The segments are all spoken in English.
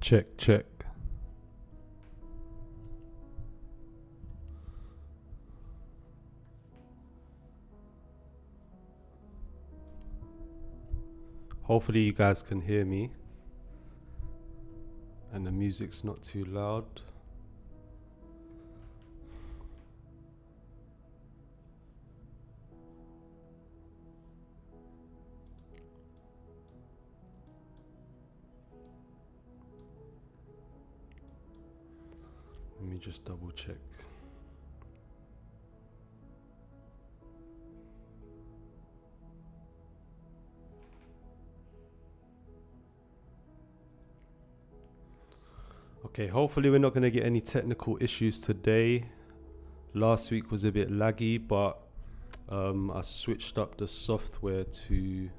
Check, check. Hopefully you guys can hear me and the music's not too loud. Let me just double check. Okay, hopefully we're not going to get any technical issues today. Last week was a bit laggy, but I switched up the software to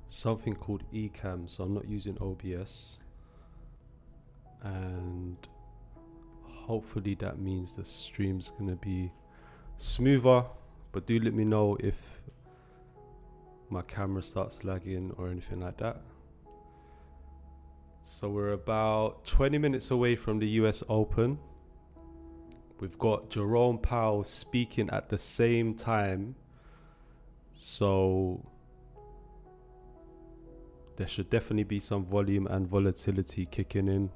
something called Ecamm, so I'm not using OBS. And hopefully that means the stream's going to be smoother, but do let me know if my camera starts lagging or anything like that. So we're about 20 minutes away from the US Open. We've got Jerome Powell speaking at the same time. So there should definitely be some volume and volatility kicking in.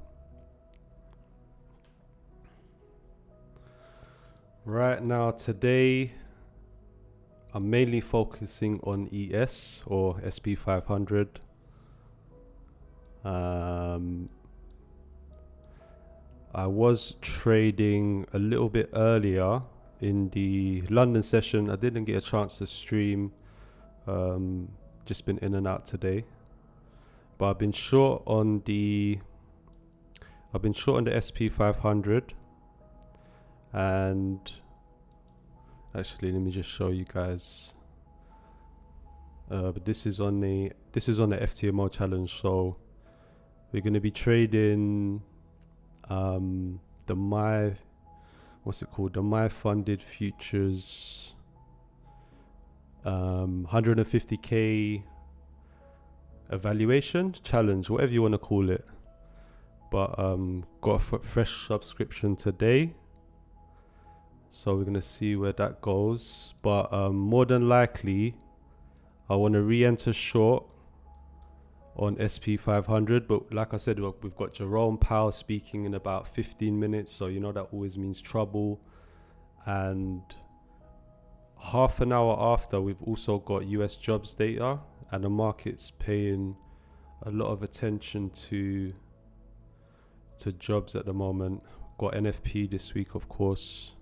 Right now, today, I'm mainly focusing on ES or SP 500. I was trading a little bit earlier in the London session. I didn't get a chance to stream. Just been in and out today. But I've been short on the SP 500. And actually, let me just show you guys. But this is on the FTMO challenge. So we're going to be trading the my funded futures 150k evaluation challenge, whatever you want to call it. But got a fresh subscription today, so we're going to see where that goes. But more than likely I want to re-enter short on SP 500, but like I said, we've got Jerome Powell speaking in about 15 minutes, so you know that always means trouble. And half an hour after, we've also got US jobs data, and the market's paying a lot of attention to jobs at the moment. Got NFP this week, of course.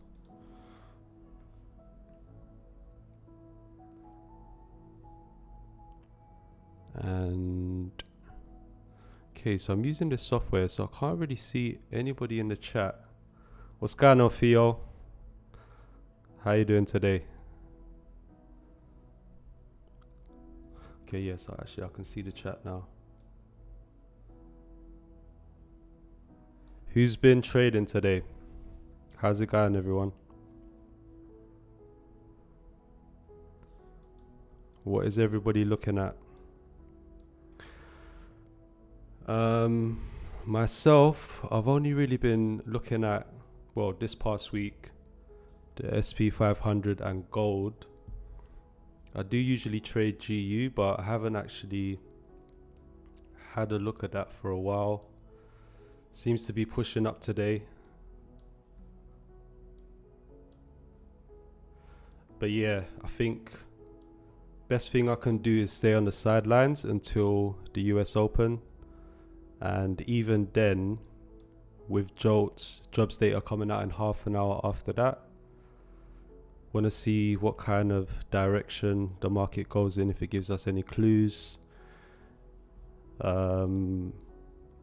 And okay, so I'm using this software, so I can't really see anybody in the chat. What's going on, Theo? How you doing today? Okay, yeah, so actually I can see the chat now. Who's been trading today? How's it going, everyone? What is everybody looking at? Myself, I've only really been looking at, well, this past week, the SP 500 and gold. I do usually trade GU, but I haven't actually had a look at that for a while. Seems to be pushing up today. But yeah, I think best thing I can do is stay on the sidelines until the US Open. And even then, with Jolts, jobs data coming out in half an hour after that, want to see what kind of direction the market goes in, if it gives us any clues. I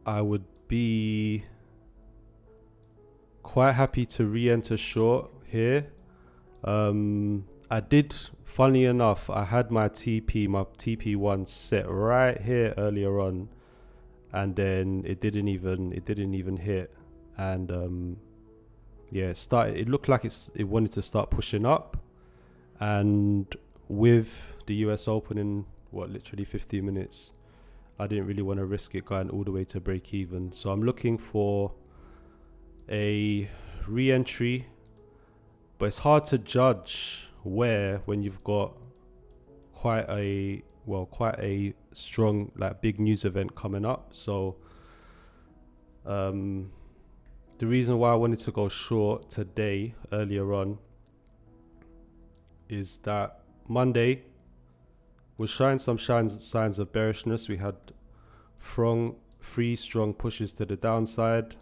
would be quite happy to re-enter short here. I did, funny enough, I had my TP1 set right here earlier on, and then it didn't even hit. And yeah, it looked like it wanted to start pushing up, and with the US Open in literally 15 minutes, I didn't really want to risk it going all the way to break even. So I'm looking for a re-entry, but it's hard to judge where when you've got quite a strong, like, big news event coming up. So the reason why I wanted to go short today earlier on is that Monday was showing some signs of bearishness. We had three strong pushes to the downside.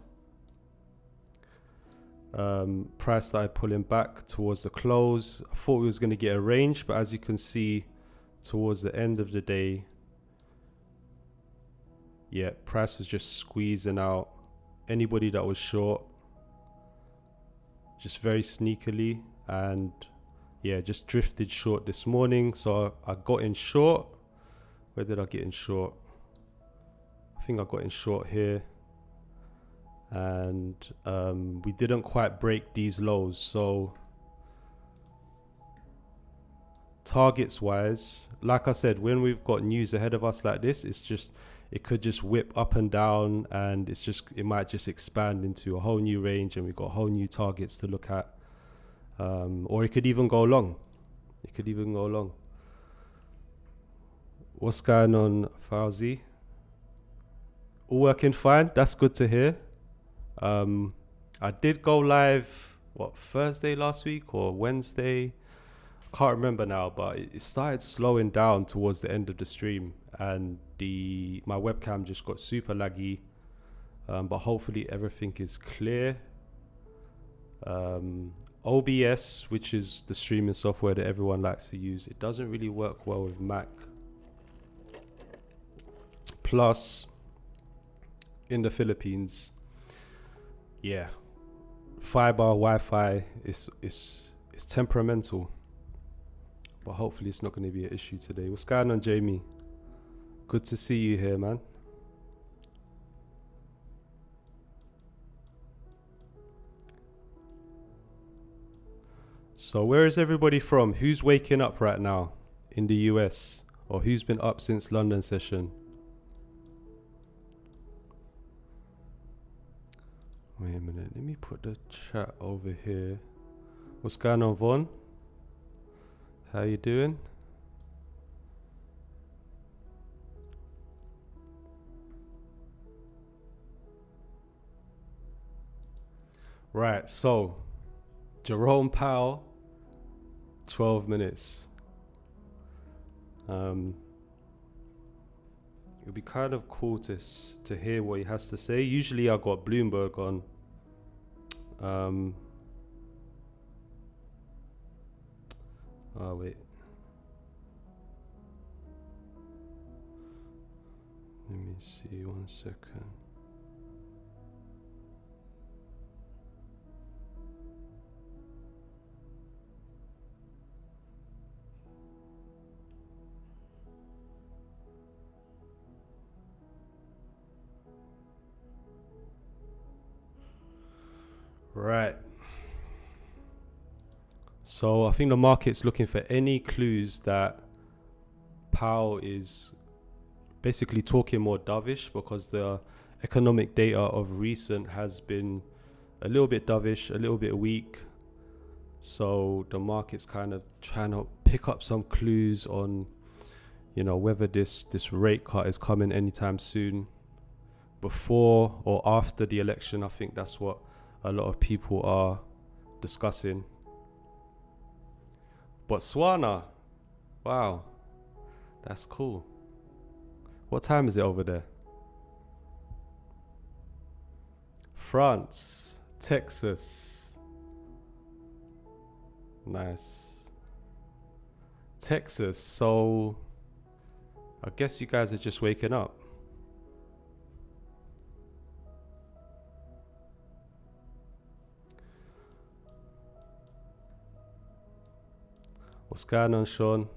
Price started pulling back towards the close. I thought we was going to get a range, but as you can see towards the end of the day, yeah, price was just squeezing out anybody that was short, just very sneakily, and yeah, just drifted short this morning. So I got in short. Where did I get in short? I think I got in short here, and we didn't quite break these lows. So targets wise, like I said, when we've got news ahead of us like this, it could just whip up and down, and it might just expand into a whole new range, and we've got whole new targets to look at. Or it could even go long. What's going on, Fauzi? All working fine. That's good to hear. I did go live, Thursday last week or Wednesday? Can't remember now, but it started slowing down towards the end of the stream, and my webcam just got super laggy. But hopefully everything is clear. OBS, which is the streaming software that everyone likes to use, it doesn't really work well with Mac. Plus, in the Philippines, yeah, fiber Wi-Fi is temperamental. But hopefully it's not going to be an issue today. What's going on, Jamie? Good to see you here, man. So where is everybody from? Who's waking up right now in the US? Or who's been up since London session? Wait a minute. Let me put the chat over here. What's going on, Vaughn? How you doing? Right, so Jerome Powell, 12 minutes. It'll be kind of cool to hear what he has to say. Usually I got Bloomberg on. Oh wait. Let me see 1 second. Right. So I think the market's looking for any clues that Powell is basically talking more dovish, because the economic data of recent has been a little bit dovish, a little bit weak. So the market's kind of trying to pick up some clues on, whether this rate cut is coming anytime soon, before or after the election. I think that's what a lot of people are discussing. Botswana, wow, that's cool. What time is it over there? France, Texas, nice. Texas, so I guess you guys are just waking up. What's going on, Sean?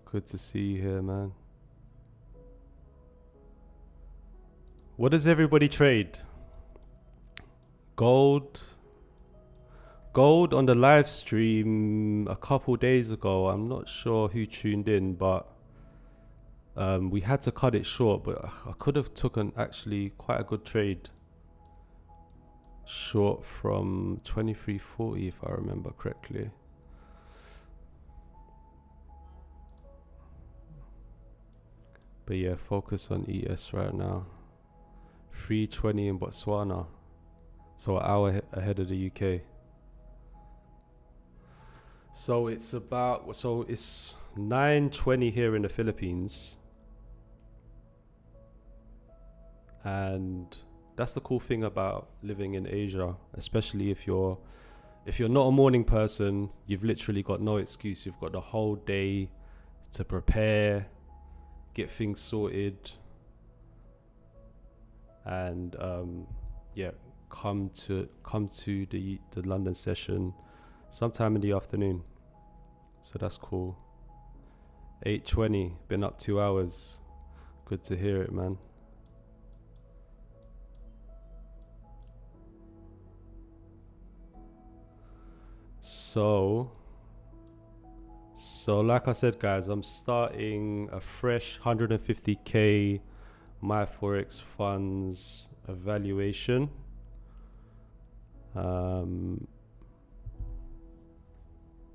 Good to see you here, man. What does everybody trade? Gold on the live stream a couple days ago. I'm not sure who tuned in, but We had to cut it short, but I could have taken actually quite a good trade short from 23.40 if I remember correctly. But yeah, focus on ES right now. 3:20 in Botswana, so an hour ahead of the UK. So it's 9:20 here in the Philippines, and that's the cool thing about living in Asia, especially if you're not a morning person. You've literally got no excuse. You've got the whole day to prepare, get things sorted, and come to the London session sometime in the afternoon. So that's cool. 8:20, been up 2 hours. Good to hear it, man. So like I said, guys, I'm starting a fresh 150k my Forex funds evaluation.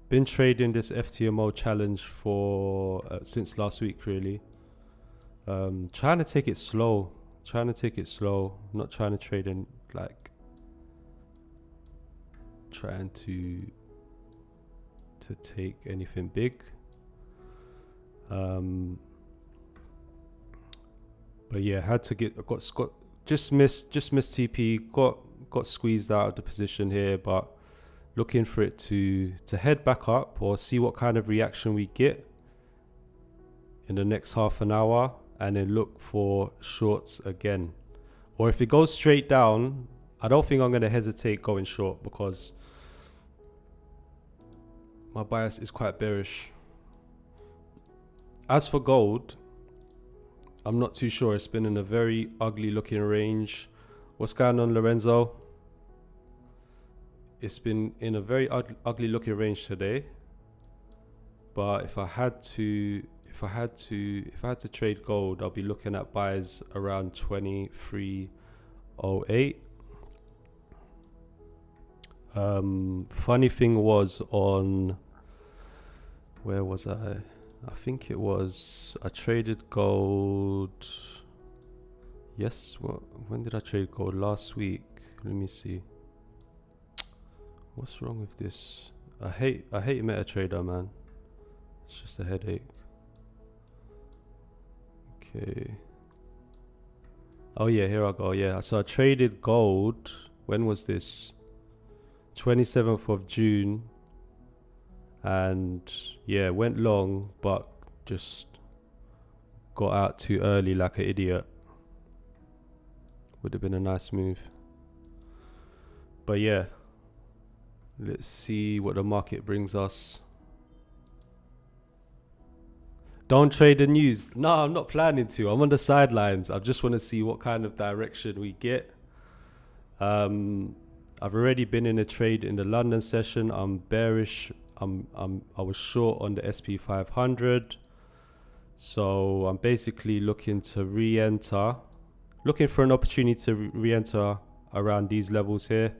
Been trading this FTMO challenge for since last week, really. Trying to take it slow. Not trying to trade in, like, trying to take anything big. But yeah, had to just missed TP, got squeezed out of the position here, but looking for it to head back up or see what kind of reaction we get in the next half an hour, and then look for shorts again. Or if it goes straight down, I don't think I'm going to hesitate going short, because my bias is quite bearish. As for gold, I'm not too sure. It's been in a very ugly looking range. What's going on, Lorenzo? It's been in a very ugly looking range today. But if I had to trade gold, I'll be looking at buys around 23.08. Funny thing was, on where was I think it was, I traded gold. Yes, when did I trade gold? Last week. Let me see. What's wrong with this? I hate MetaTrader, man. It's just a headache. Okay. Oh yeah, here I go. Yeah, so I traded gold. When was this? 27th of June. And yeah, went long, but just got out too early like an idiot. Would have been a nice move. But yeah, let's see what the market brings us. Don't trade the news. No, I'm not planning to. I'm on the sidelines. I just want to see what kind of direction we get. I've already been in a trade in the London session. I'm bearish. I was short on the SP 500. So I'm basically looking to re-enter. Looking for an opportunity to re-enter around these levels here.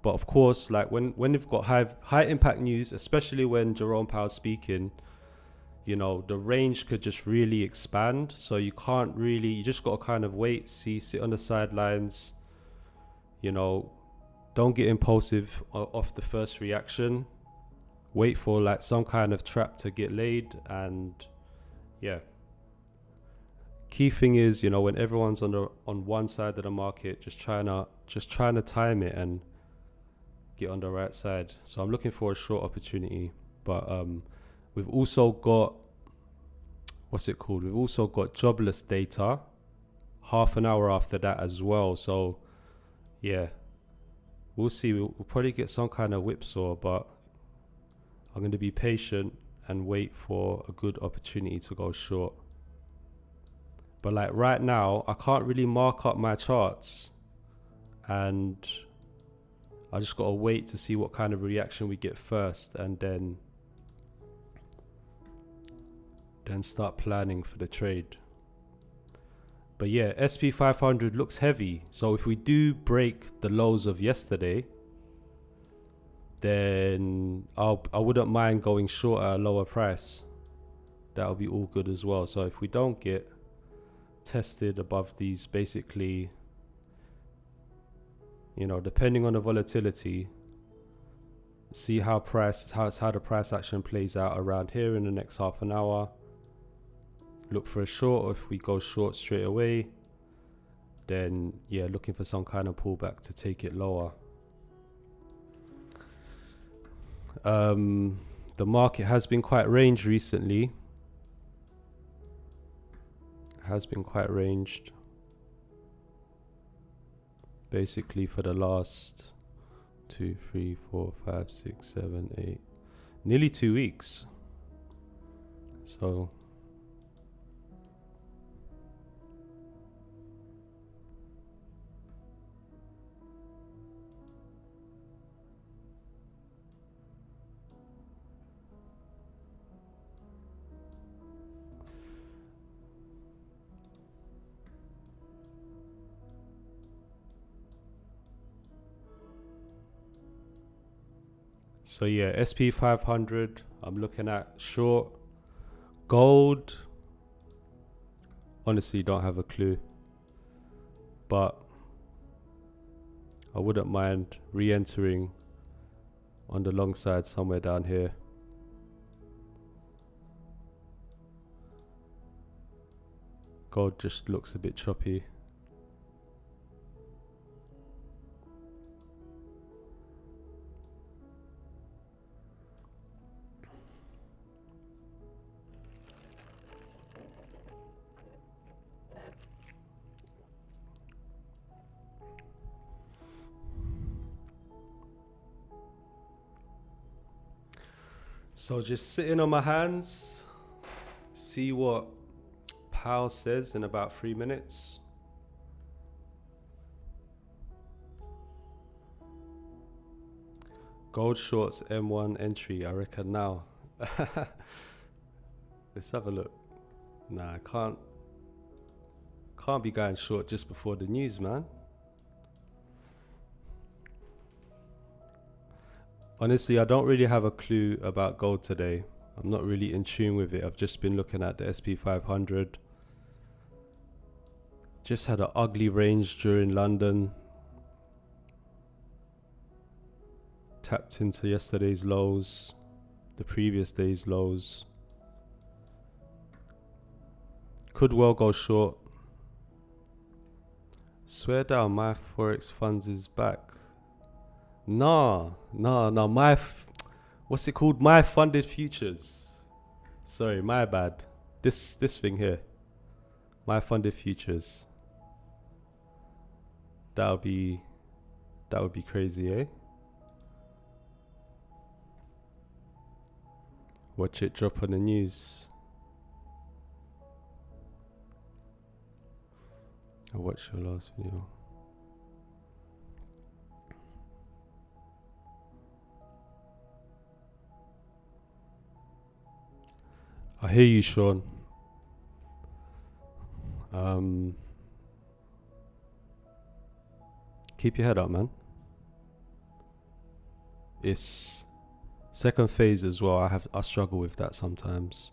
But of course, like when you've got high impact news, especially when Jerome Powell's speaking, you know, the range could just really expand. So you just got to kind of wait, sit on the sidelines, you know, don't get impulsive off the first reaction. Wait for like some kind of trap to get laid, and yeah. Key thing is, you know, when everyone's on one side of the market, just trying to time it and get on the right side. So I'm looking for a short opportunity, but we've also got, what's it called? We've also got Jobless Data half an hour after that as well. So yeah, we'll see. We'll probably get some kind of whipsaw, but I'm going to be patient and wait for a good opportunity to go short. But like right now, I can't really mark up my charts, and I just got to wait to see what kind of reaction we get first, and then then start planning for the trade. But yeah, SP 500 looks heavy. So if we do break the lows of yesterday, then I wouldn't mind going short at a lower price. That'll be all good as well. So if we don't get tested above these, basically, you know, depending on the volatility, see how the price action plays out around here in the next half an hour. Look for a short, or if we go short straight away, then yeah, looking for some kind of pullback to take it lower. The market has been quite ranged recently. Has been quite ranged basically for the last 2, 3, 4, 5, 6, 7, 8, nearly 2 weeks. So yeah, SP 500, I'm looking at short. Gold, honestly don't have a clue, but I wouldn't mind re-entering on the long side somewhere down here. Gold just looks a bit choppy. So just sitting on my hands, see what Powell says in about 3 minutes. Gold shorts M1 entry, I reckon now. Let's have a look. Nah, I can't be going short just before the news, man. Honestly, I don't really have a clue about gold today. I'm not really in tune with it. I've just been looking at the SP 500. Just had an ugly range during London. Tapped into yesterday's lows, the previous day's lows. Could well go short. Swear down, my Forex funds is back. Nah, what's it called? My funded futures. Sorry, my bad. This thing here. My funded futures. That would be crazy, eh? Watch it drop on the news. I watched your last video. I hear you, Sean. Keep your head up, man. It's second phase as well. I struggle with that sometimes.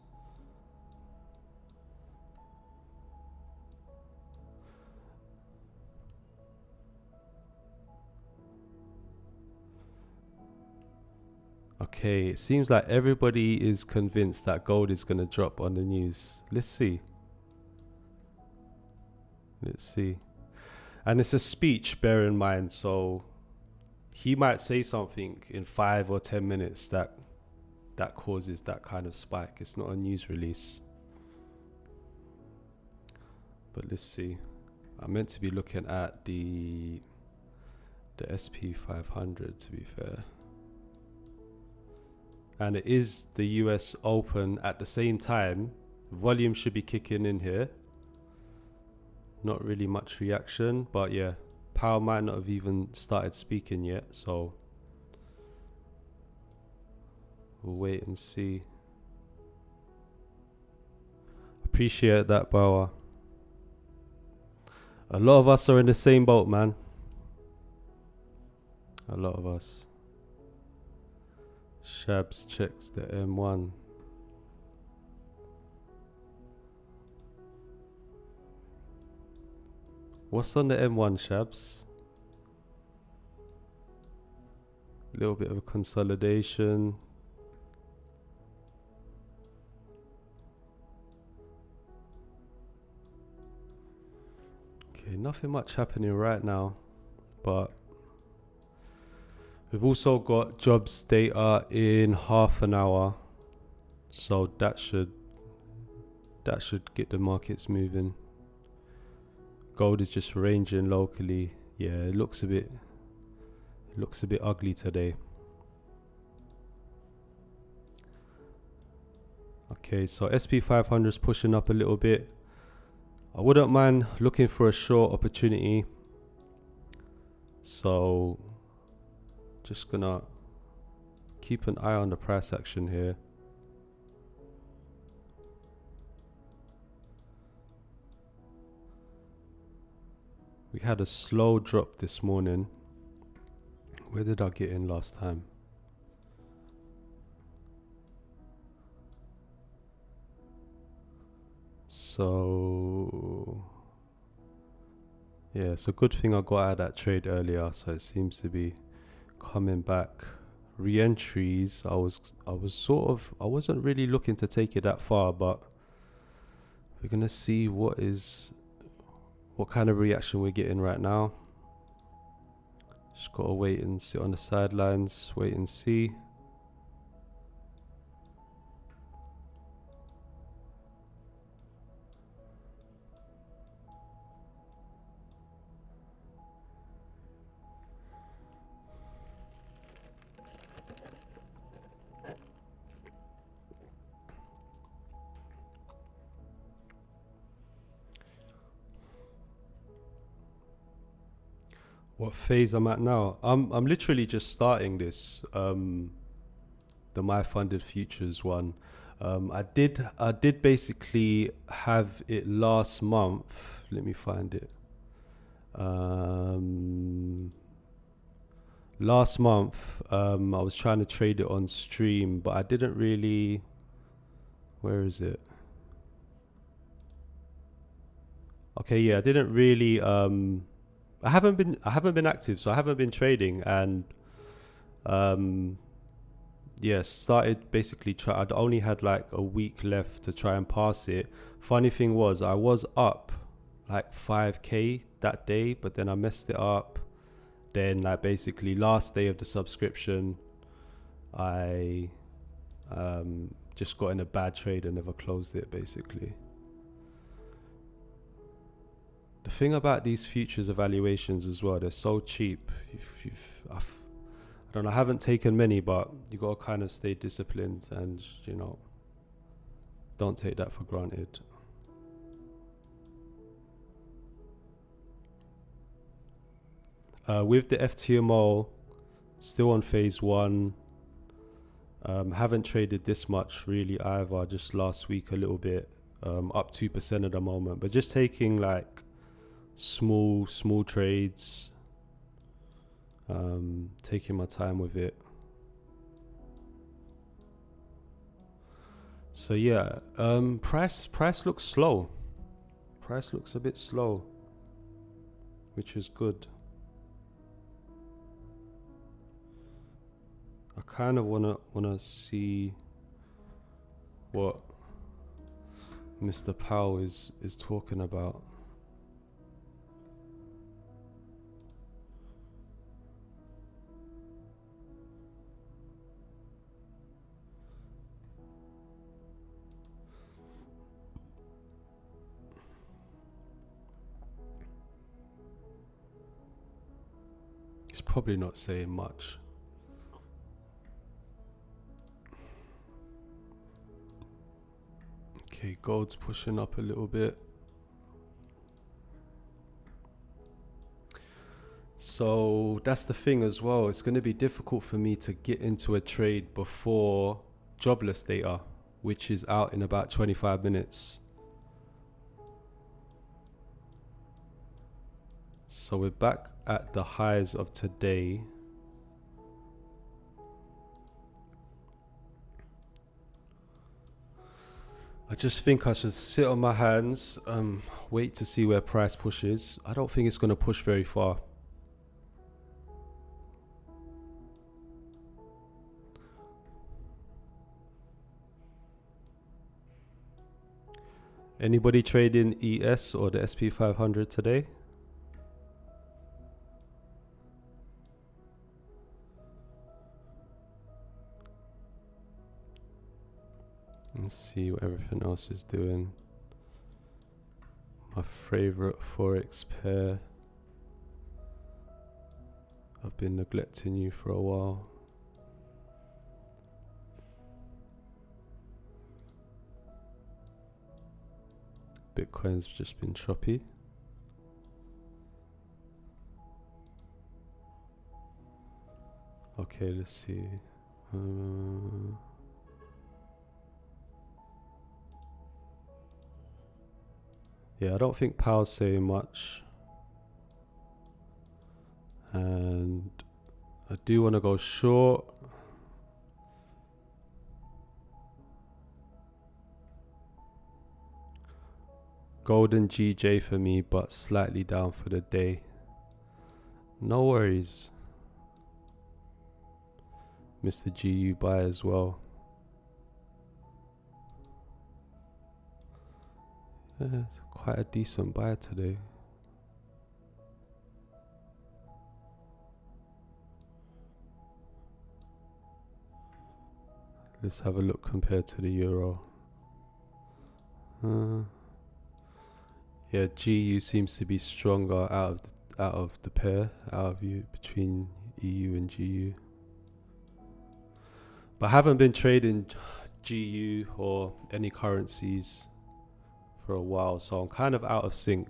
Okay, it seems like everybody is convinced that gold is going to drop on the news. Let's see. And it's a speech, bear in mind, so he might say something in 5 or 10 minutes that causes that kind of spike. It's not a news release. But let's see. I'm meant to be looking at the SP 500, to be fair. And it is the US Open at the same time. Volume should be kicking in here. Not really much reaction, but yeah, Powell might not have even started speaking yet, so we'll wait and see. Appreciate that, Powell. A lot of us are in the same boat, man. A lot of us. Shabs checks the M1. What's on the M1, Shabs? A little bit of a consolidation. Okay, nothing much happening right now, but we've also got jobs data in half an hour, so that should get the markets moving. Gold is just ranging locally. Yeah, it looks a bit ugly today. Okay, so SP 500 is pushing up a little bit. I wouldn't mind looking for a short opportunity. So just gonna keep an eye on the price action here. We had a slow drop this morning. Where did I get in last time? So yeah, it's a good thing I got out of that trade earlier, so it seems to be coming back. Re-entries, I wasn't really looking to take it that far, but we're gonna see what kind of reaction we're getting right now. Just gotta wait and sit on the sidelines, wait and see. What phase I'm at now? I'm literally just starting this, the My Funded Futures one. I did basically have it last month. Let me find it. Last month, I was trying to trade it on stream, but I didn't really. Where is it? Okay, yeah, I didn't really. I haven't been active, so I haven't been trading, and yeah, started basically I'd only had like a week left to try and pass it. Funny thing was, I was up like 5k that day, but then I messed it up. Then like basically last day of the subscription, I just got in a bad trade and never closed it basically. The thing about these futures evaluations as well, they're so cheap. I don't know, I haven't taken many, but you got to kind of stay disciplined and, you know, don't take that for granted. With the FTMO, still on phase one. Haven't traded this much really either, just last week a little bit, up 2% at the moment, but just taking like small trades, taking my time with it. So yeah, price looks slow. Price looks a bit slow, which is good. I kind of wanna see what Mr. Powell is talking about. He's probably not saying much. Okay, gold's pushing up a little bit. So that's the thing as well. It's going to be difficult for me to get into a trade before jobless data, which is out in about 25 minutes. So we're back at the highs of today. I just think I should sit on my hands, wait to see where price pushes. I don't think it's going to push very far. Anybody trading ES or the SP 500 today? Let's see what everything else is doing. My favorite Forex pair. I've been neglecting you for a while. Bitcoin's just been choppy. Okay, let's see. Yeah, I don't think Powell's saying much. And I do want to go short. Golden GJ for me, but slightly down for the day. No worries. Mr. GU buy as well. Yeah, it's quite a decent buy today. Let's have a look compared to the euro. Yeah, GU seems to be stronger out of the pair, between EU and GU. But I haven't been trading GU or any currencies for a while, so I'm kind of out of sync.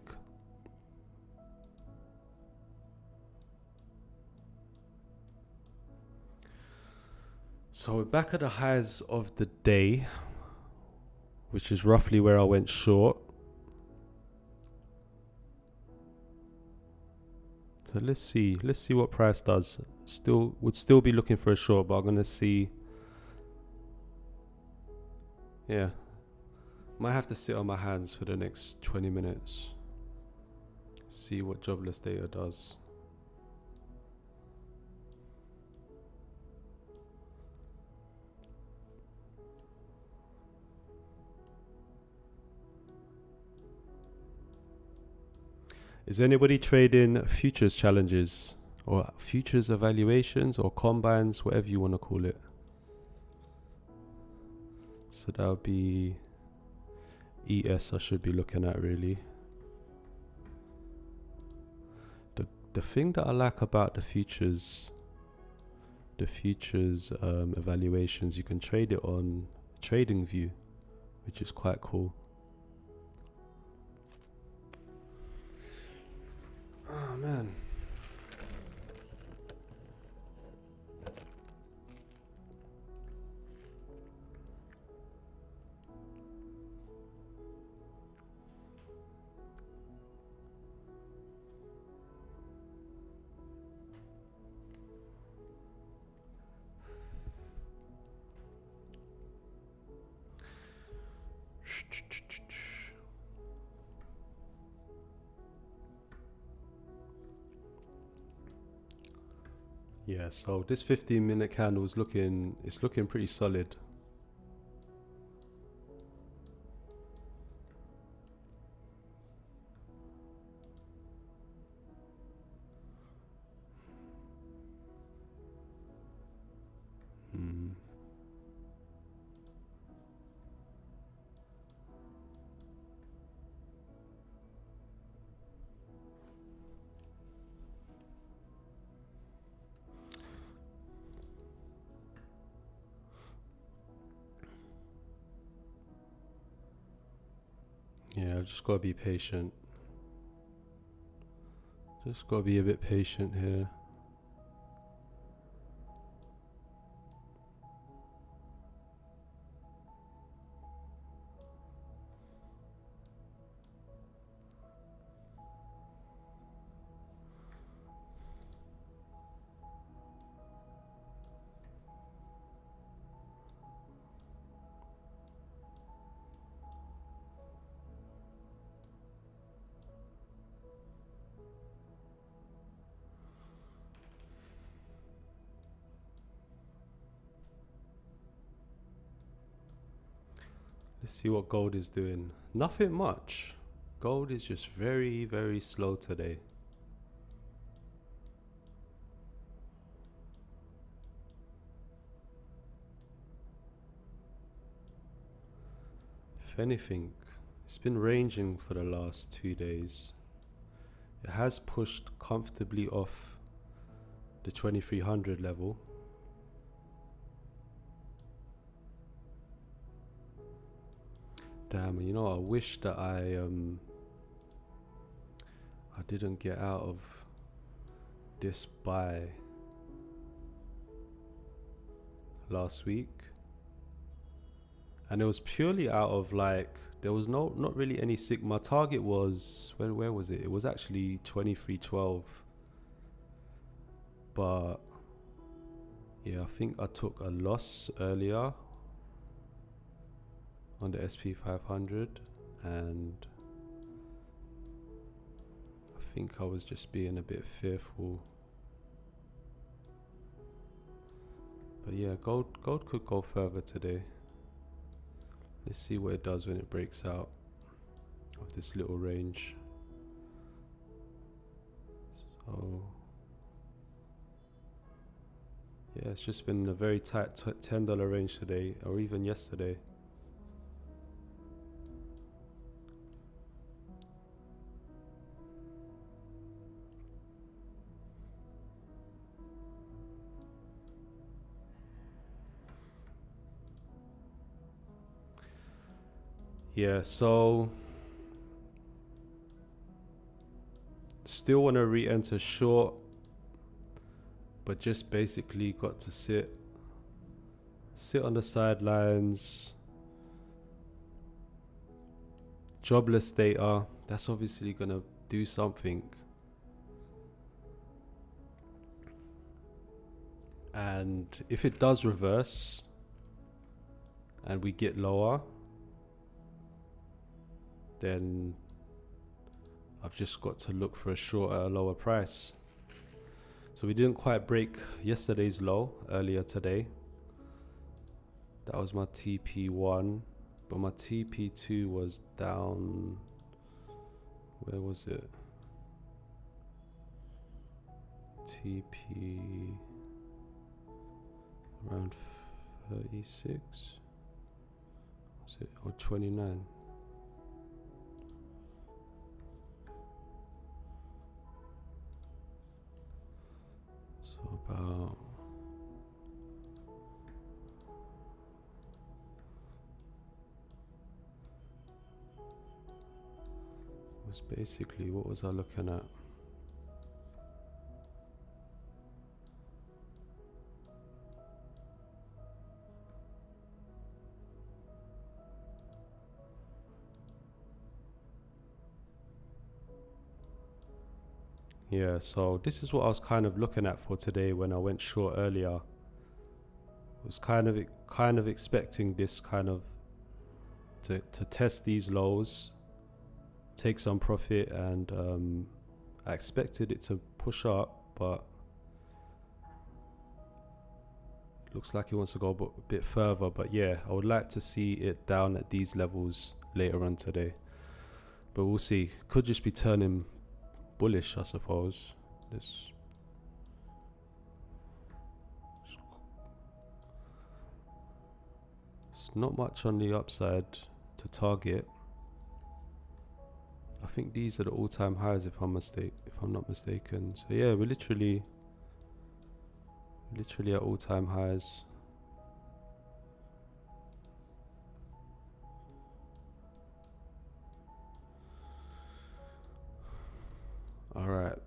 So we're back at the highs of the day, which is roughly where I went short. So let's see what price does. Would still be looking for a short, but I'm gonna see. Yeah, might have to sit on my hands for the next 20 minutes. See what Jobless Data does. Is anybody trading futures challenges or futures evaluations or combines, whatever you want to call it? So that would be ES I should be looking at really. The thing that I like about the futures evaluations, you can trade it on TradingView, which is quite cool. Oh man. Yeah, so this 15-minute candle is looking pretty solid. Yeah, I've just got to be patient. Just got to be a bit patient here. Let's see what gold is doing. Nothing much. Gold is just very, very slow today. If anything, it's been ranging for the last 2 days. It has pushed comfortably off the 2300 level. Damn, you know, I wish that I didn't get out of this buy last week. And it was purely out of like, there was not really any my target was, where was it? It was actually 2312. But yeah, I think I took a loss earlier on the SP 500, and I think I was just being a bit fearful. But yeah, gold could go further today. Let's see what it does when it breaks out of this little range. So yeah, it's just been a very tight $10 range today, or even yesterday. Yeah, so still want to re-enter short, but just basically got to sit on the sidelines. Jobless data, that's obviously gonna do something. And if it does reverse and we get lower, then I've just got to look for a short at a lower price. So we didn't quite break yesterday's low earlier today. That was my TP1, but my TP2 was down. Where was it? TP around 36. Was it, or 29? So about was basically, what was I looking at? Yeah, so this is what I was kind of looking at for today when I went short earlier. I was kind of expecting this kind of to test these lows, take some profit, and I expected it to push up, but it looks like it wants to go a bit further. But yeah, I would like to see it down at these levels later on today, but we'll see. Could just be turning bullish, I suppose. It's not much on the upside to target. I think these are the all-time highs if I'm not mistaken. So yeah, we're literally at all-time highs. All right.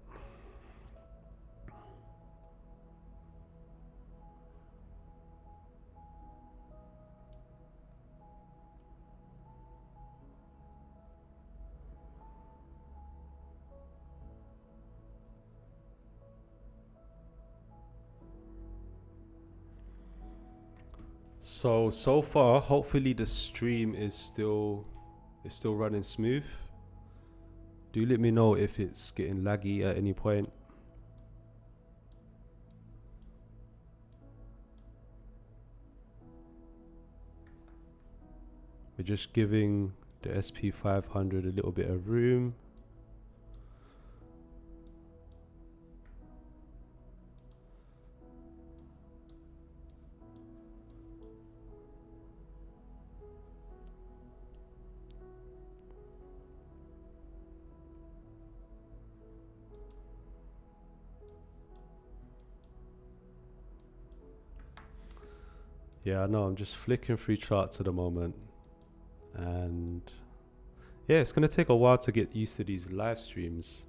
So far, hopefully the stream is still running smooth. Do let me know if it's getting laggy at any point. We're just giving the SP 500 a little bit of room. Yeah, I know, I'm just flicking through charts at the moment. And yeah, it's going to take a while to get used to these live streams.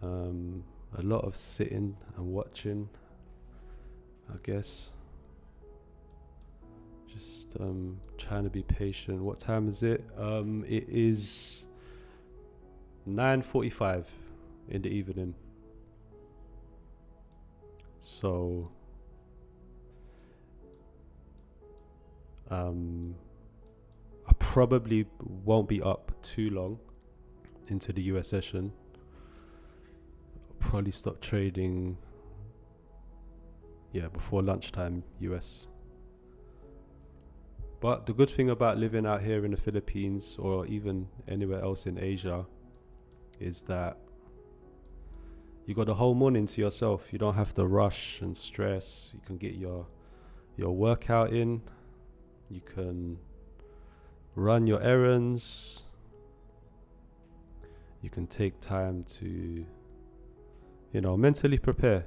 A lot of sitting and watching, I guess. Just trying to be patient. What time is it? It is 9:45 in the evening. So I probably won't be up too long into the US session. I'll probably stop trading before lunchtime US. But the good thing about living out here in the Philippines or even anywhere else in Asia is that you got the whole morning to yourself. You don't have to rush and stress. You can get your workout in. You can run your errands. You can take time to, mentally prepare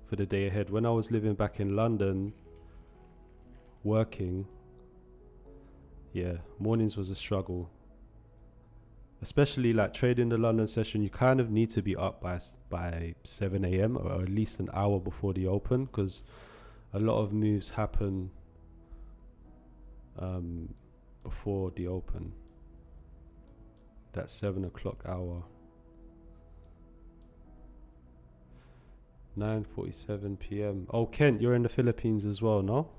for the day ahead. When I was living back in London, working, mornings was a struggle. Especially like trading the London session, you kind of need to be up by 7 a.m. or at least an hour before the open, because a lot of moves happen before the open. That 7 o'clock hour. 9:47 p.m. Oh, Kent, you're in the Philippines as well, no?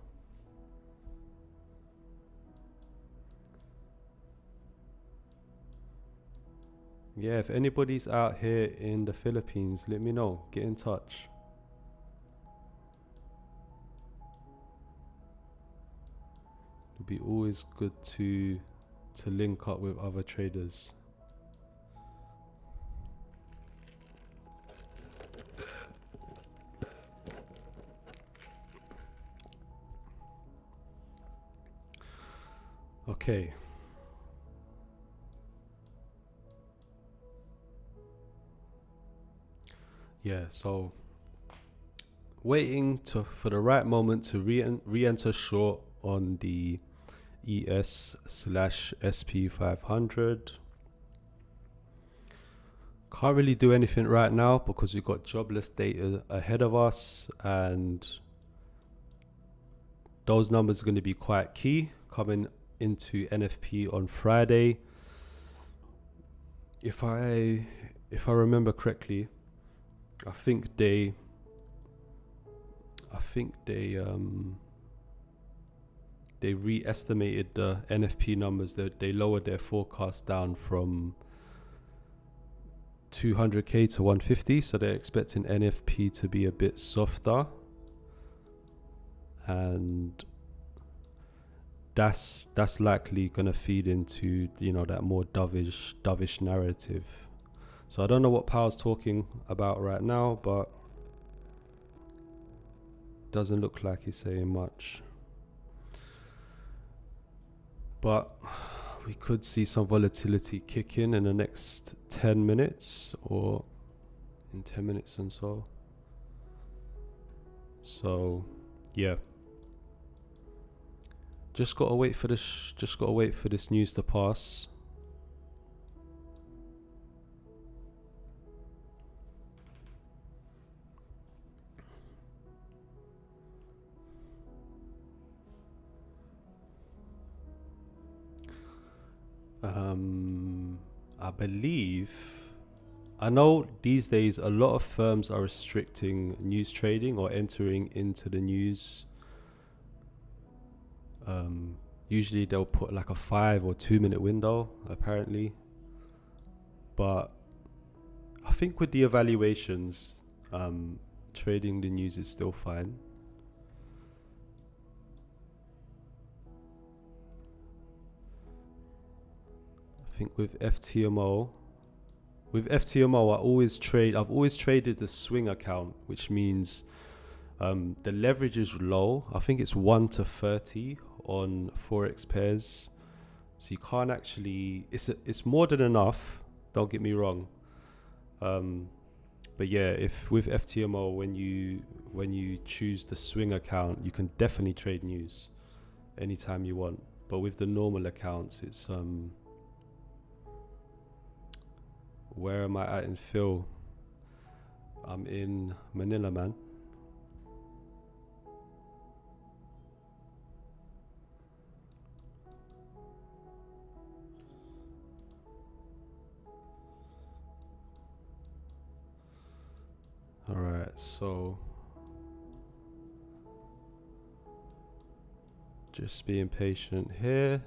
Yeah, if anybody's out here in the Philippines, let me know. Get in touch. It'd be always good to link up with other traders. Okay. Yeah, so waiting for the right moment to re-enter short on the ES/SP 500. Can't really do anything right now because we've got jobless data ahead of us, and those numbers are going to be quite key coming into NFP on Friday. If I remember correctly, I think they re-estimated the NFP numbers. That they lowered their forecast down from 200k to 150, so they're expecting NFP to be a bit softer, and that's likely gonna feed into that more dovish narrative. So I don't know what Powell's talking about right now, but doesn't look like he's saying much. But we could see some volatility kick in the next 10 minutes or in 10 minutes and so. So, yeah. Just gotta wait for this news to pass. I know these days a lot of firms are restricting news trading or entering into the news. Usually they'll put like a 5 or 2 minute window, apparently. But I think with the evaluations, trading the news is still fine. think with FTMO, I've always traded the swing account, which means the leverage is low. I think it's 1 to 30 on Forex pairs. So you can't actually, it's more than enough, don't get me wrong. But yeah, if with FTMO, when you choose the swing account, you can definitely trade news anytime you want. But with the normal accounts, it's where am I at in Phil? I'm in Manila, man. All right, so just being patient here.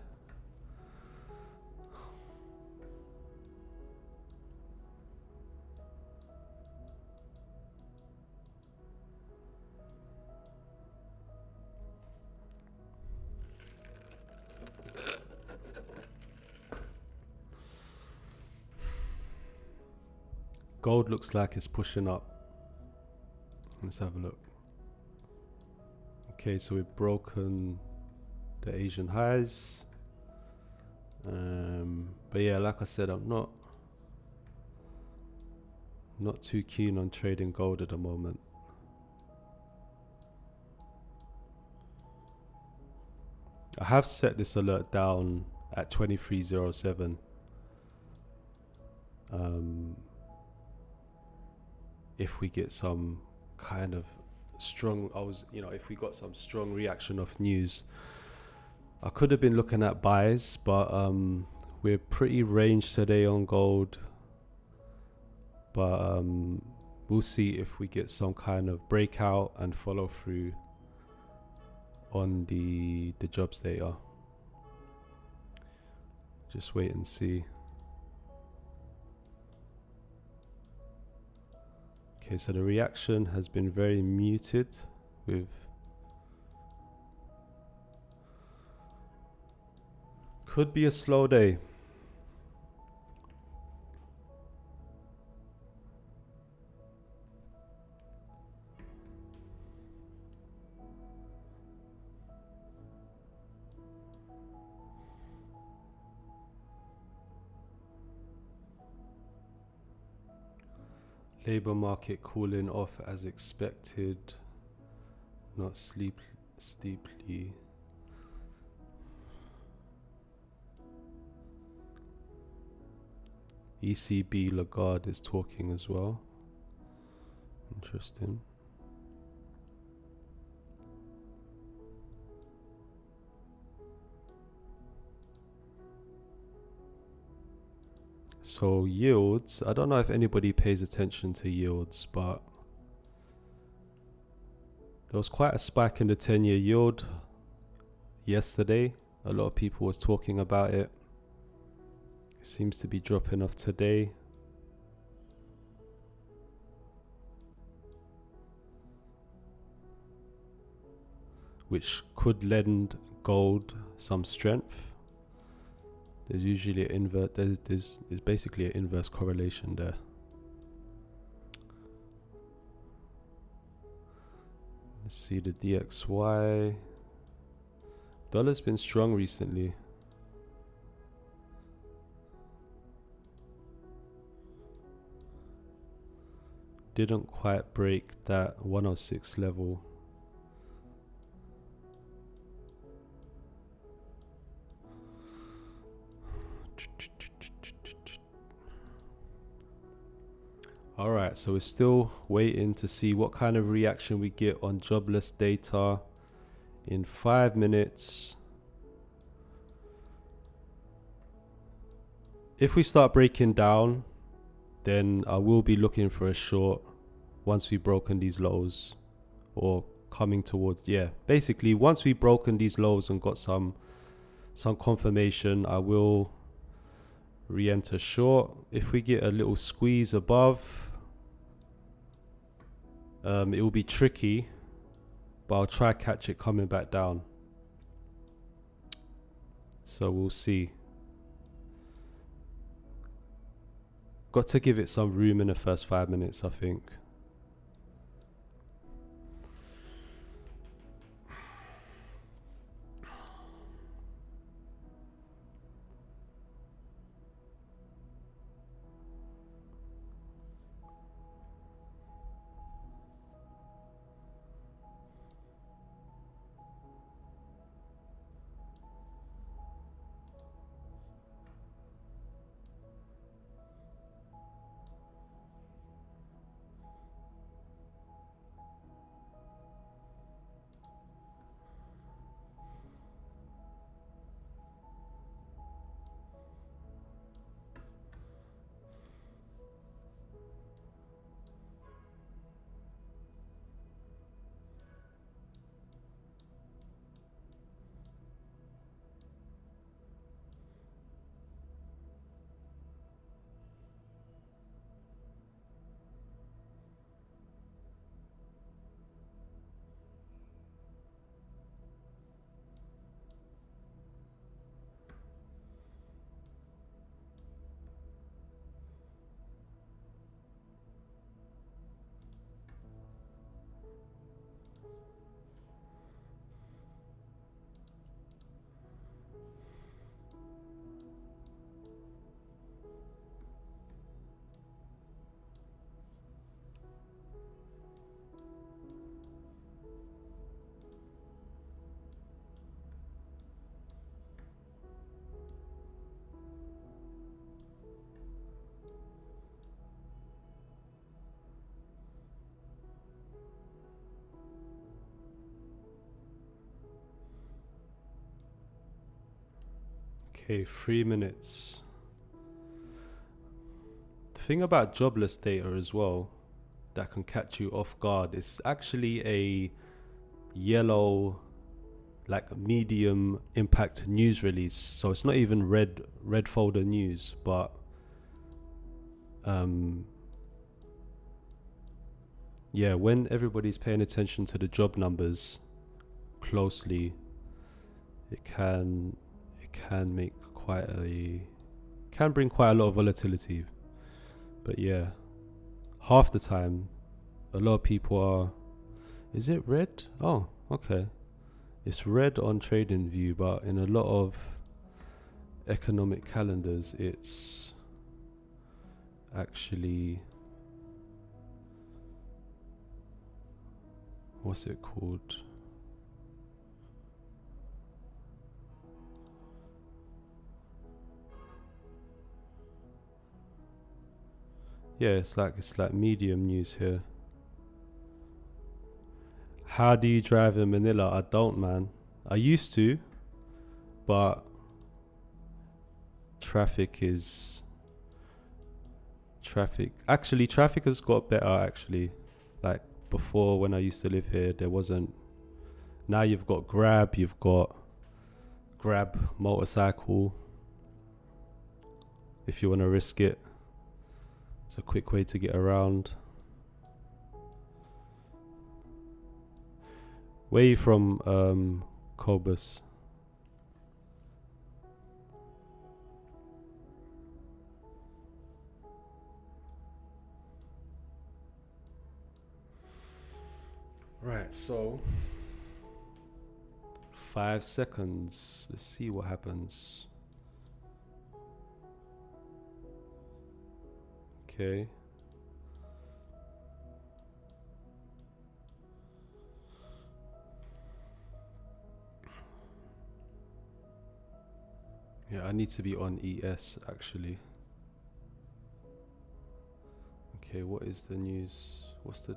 Gold looks like it's pushing up. Let's have a look. Okay, so we've broken the Asian highs. But yeah, like I said, I'm not too keen on trading gold at the moment. I have set this alert down at 2307. If we get some kind of strong, if we got some strong reaction of news, I could have been looking at buys, but we're pretty range today on gold. But we'll see if we get some kind of breakout and follow through on the jobs data. Just wait and see. Okay, so the reaction has been very muted with could be a slow day. Labor market cooling off as expected, not steeply. ECB Lagarde is talking as well. Interesting. So yields, I don't know if anybody pays attention to yields, but there was quite a spike in the 10-year yield yesterday. A lot of people was talking about it. It seems to be dropping off today. Which could lend gold some strength. There's usually there's basically an inverse correlation there. Let's see the DXY. Dollar's been strong recently. Didn't quite break that 106 level. Alright, so we're still waiting to see what kind of reaction we get on jobless data in 5 minutes. If we start breaking down, then I will be looking for a short once we've broken these lows, or coming towards, basically once we've broken these lows and got some confirmation, I will re-enter short. If we get a little squeeze above, it will be tricky, but I'll try catch it coming back down. So we'll see. Got to give it some room in the first 5 minutes, I think. Okay, 3 minutes. The thing about jobless data as well that can catch you off guard is actually a yellow, like medium impact news release. So it's not even red folder news, but yeah, when everybody's paying attention to the job numbers closely, it can make can bring quite a lot of volatility. But yeah, half the time a lot of people are, is it red? Oh, okay, it's red on TradingView, but in a lot of economic calendars it's actually, what's it called? Yeah, it's like medium news here. How do you drive in Manila? I don't, man. I used to, but traffic has got better actually. Like before, when I used to live here, there wasn't. Now you've got Grab motorcycle. If you want to risk it, it's a quick way to get around. Where are you from, Cobus? Right, so 5 seconds. Let's see what happens. Okay. Yeah, I need to be on ES actually. Okay, what is the news? What's the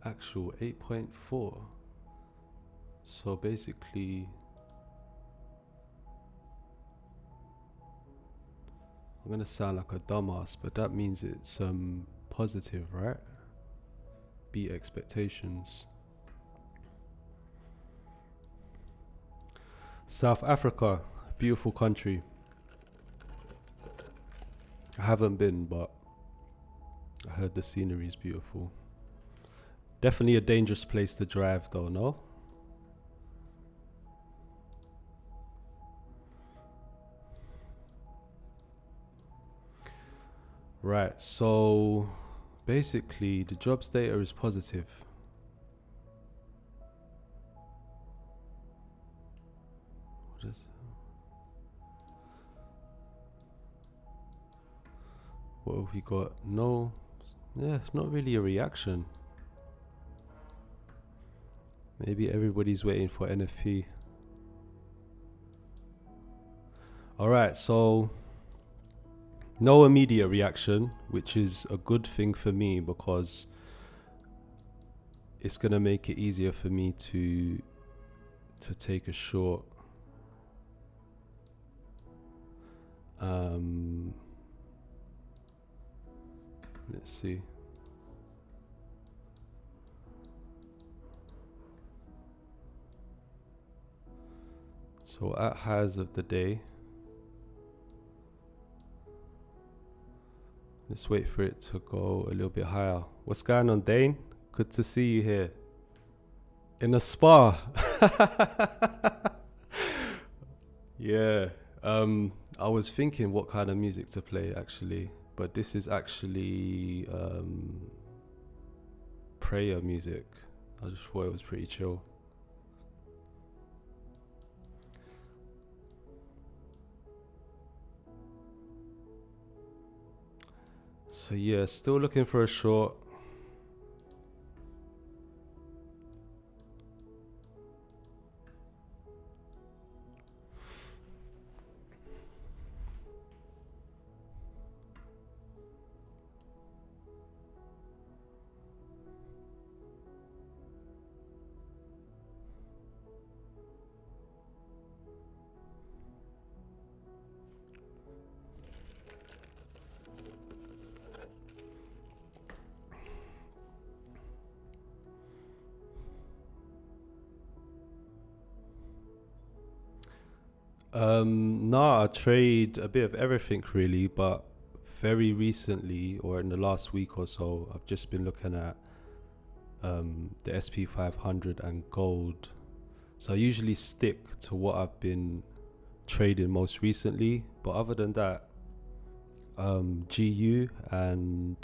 actual 8.4? So basically, I'm gonna sound like a dumbass, but that means it's positive, right? Beat expectations. South Africa, beautiful country. I haven't been, but I heard the scenery is beautiful. Definitely a dangerous place to drive though, no? Right, so basically the jobs data is positive. What have we got? No, yeah, it's not really a reaction. Maybe everybody's waiting for NFP. All right, so no immediate reaction, which is a good thing for me because it's gonna make it easier for me to take a short. Let's see. So at highs of the day, let's wait for it to go a little bit higher. What's going on, Dane? Good to see you here. In a spa. Yeah. I was thinking what kind of music to play actually, but this is actually prayer music. I just thought it was pretty chill. So yeah, still looking for a short. Nah, I trade a bit of everything really, but very recently or in the last week or so, I've just been looking at the SP 500 and gold. So I usually stick to what I've been trading most recently, but other than that, GU and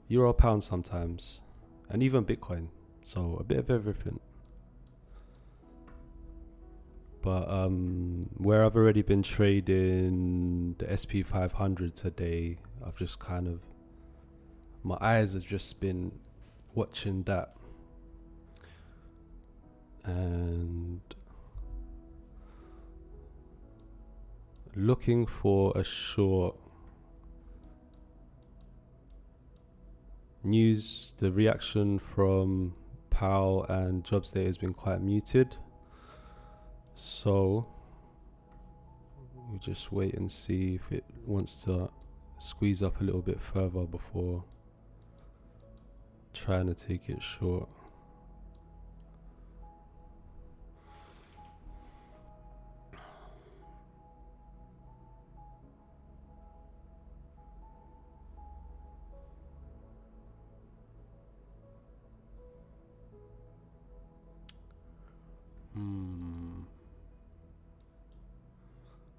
Euro pound sometimes, and even Bitcoin. So a bit of everything. But where I've already been trading the SP 500 today, I've just kind of, my eyes have just been watching that. And looking for a short. News, the reaction from Powell and Jobs Data has been quite muted. So we just wait and see if it wants to squeeze up a little bit further before trying to take it short.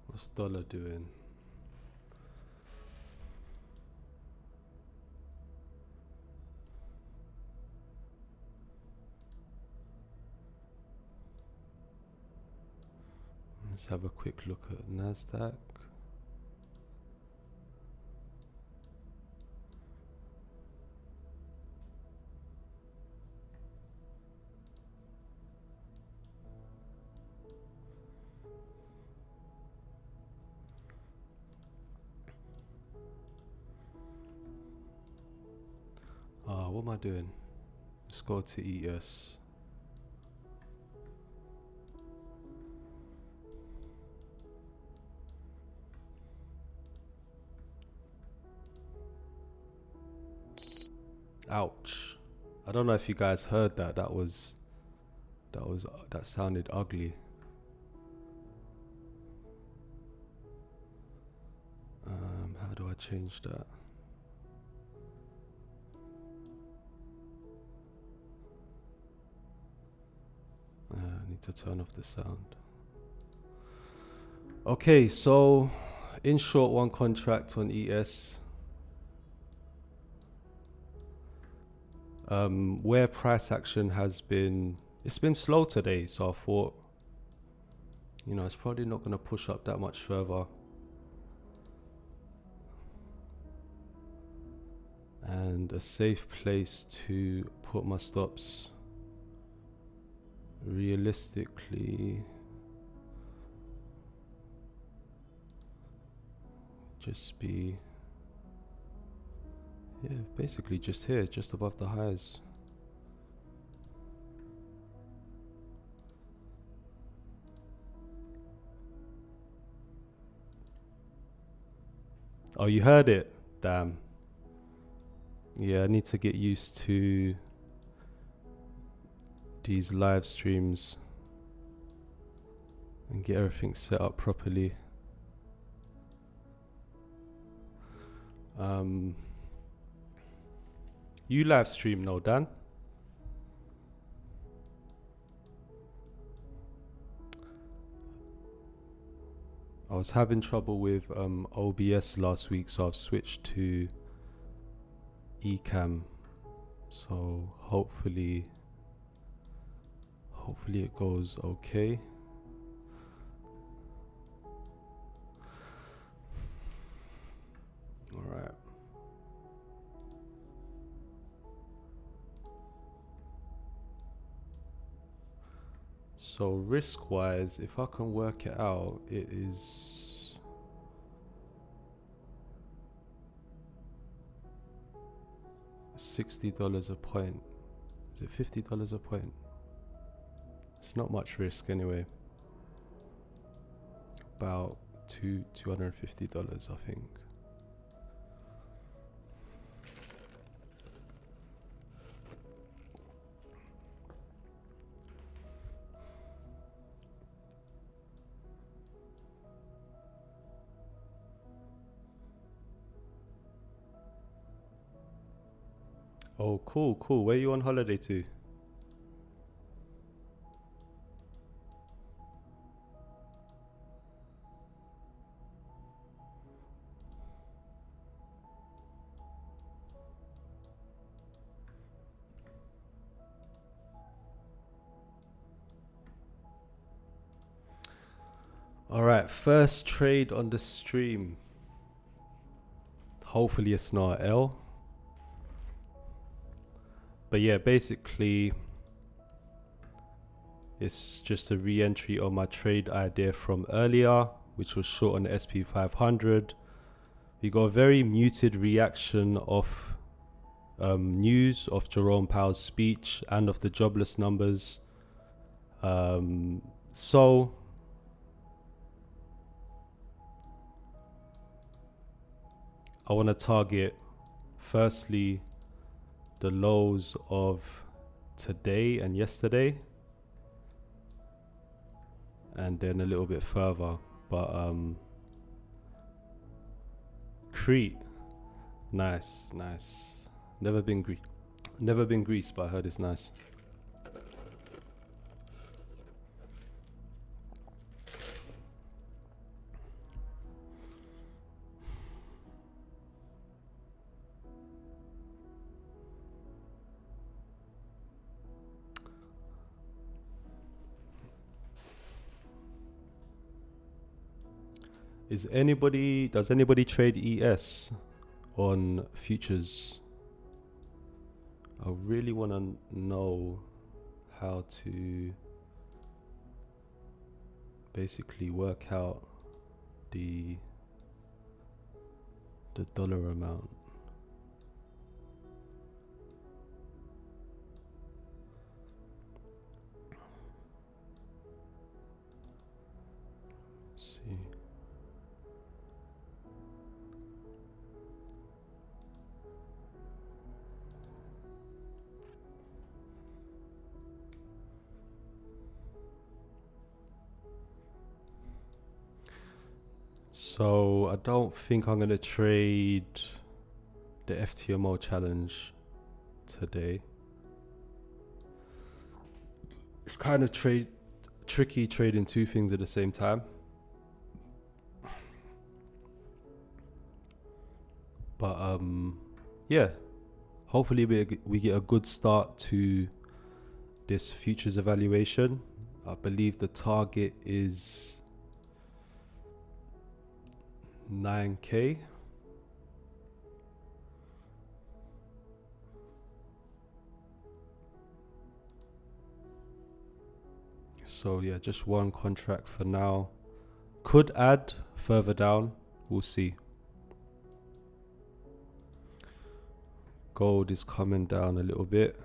What's dollar doing? Let's have a quick look at NASDAQ. What am I doing? Let's go to ES. Ouch. I don't know if you guys heard that. That sounded ugly. How do I change that? to turn off the sound. Okay, so in short, one contract on ES. Where price action has been, it's been slow today, so I thought, you know, it's probably not going to push up that much further. And a safe place to put my stops, realistically, just be, yeah, basically just here, just above the highs. Oh, you heard it? Damn. Yeah, I need to get used to these live streams and get everything set up properly. You live stream, no, Dan? I was having trouble with OBS last week, so I've switched to Ecamm. So hopefully it goes okay. All right. So risk-wise, if I can work it out, it is $60 a point. Is it $50 a point? It's not much risk anyway. About $250, I think. Oh, cool. Where are you on holiday to? All right, first trade on the stream. Hopefully it's not an L. But yeah, basically, it's just a re-entry on my trade idea from earlier, which was short on the SP 500. We got a very muted reaction of news of Jerome Powell's speech and of the jobless numbers. So I want to target, firstly, the lows of today and yesterday, and then a little bit further. But Crete, nice. Never been Greece, but I heard it's nice. Does anybody trade ES on futures? I really want to know how to basically work out the dollar amount. Let's see. So I don't think I'm gonna trade the FTMO challenge today. It's kind of tricky trading two things at the same time. But yeah, hopefully we get a good start to this futures evaluation. I believe the target is 9k. So yeah, just one contract for now. Could add further down, we'll see. Gold is coming down a little bit.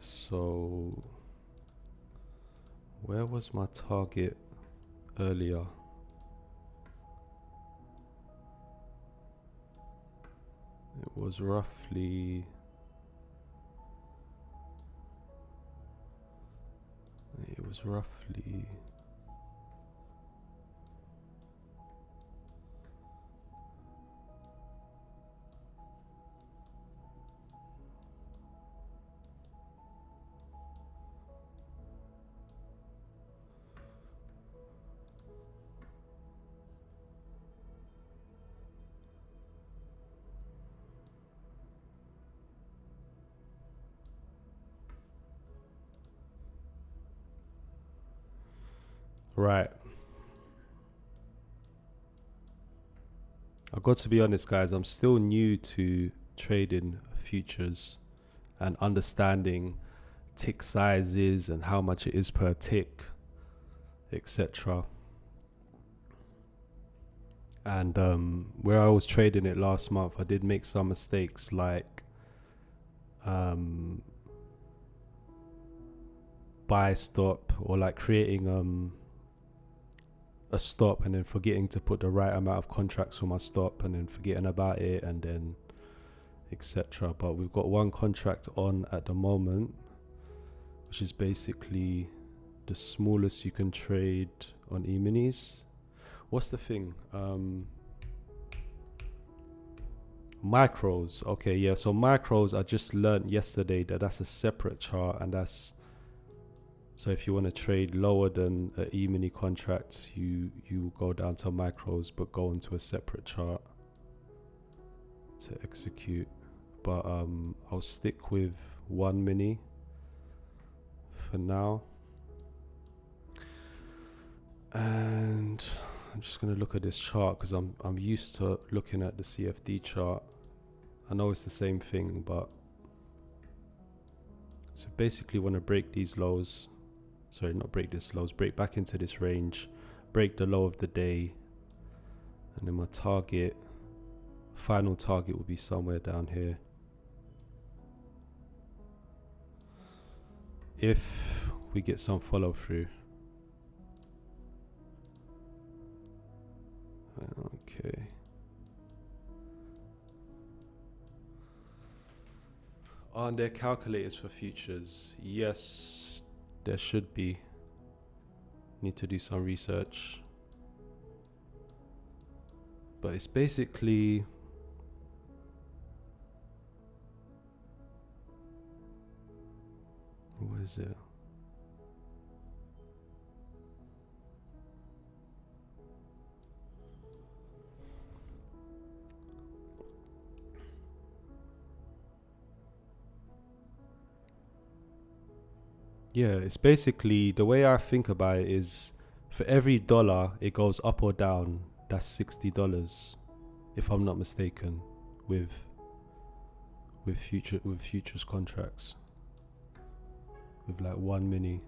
So where was my target earlier? It was roughly, right. I've got to be honest, guys, I'm still new to trading futures and understanding tick sizes and how much it is per tick, etc. And where I was trading it last month, I did make some mistakes, like buy stop, or like creating a stop and then forgetting to put the right amount of contracts for my stop and then forgetting about it, and then etc. But we've got one contract on at the moment, which is basically the smallest you can trade on E-minis. What's the thing? Micros. Okay, yeah, so micros, I just learned yesterday that that's a separate chart, and that's, so if you want to trade lower than an E-mini contract, you go down to micros, but go into a separate chart to execute. But I'll stick with 1 mini for now. And I'm just going to look at this chart because I'm used to looking at the CFD chart. I know it's the same thing, but so basically want to break these lows. Sorry, not break this lows, break back into this range, break the low of the day, and then my target, final target will be somewhere down here. If we get some follow through. Okay. Aren't there calculators for futures? Yes, there should be. Need to do some research. But it's basically, what is it? Yeah, it's basically, the way I think about it is, for every dollar it goes up or down, that's $60, if I'm not mistaken, with futures contracts, with like 1 mini.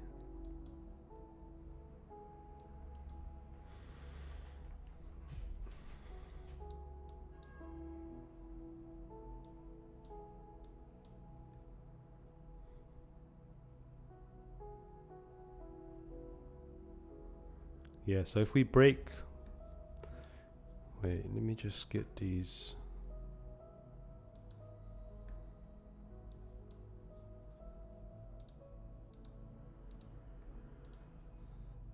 Yeah, so if we break Wait, let me just get these.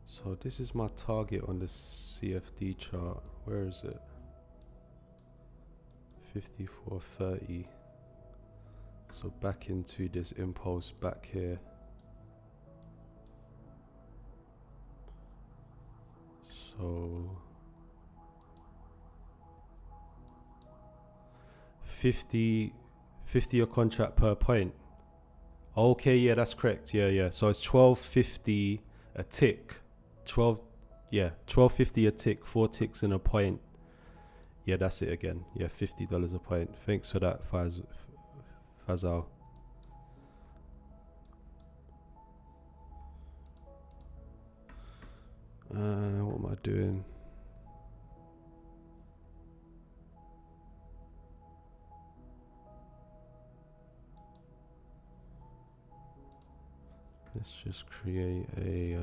So this is my target on the CFD chart. Where is it? 54.30. So back into this impulse back here. So 50 a contract per point. Okay, yeah, that's correct. Yeah. So it's 12.50 a tick. 12.50 a tick, 4 ticks in a point. Yeah, that's it again. Yeah, $50 a point. Thanks for that, Fazal. What am I doing? Let's just create a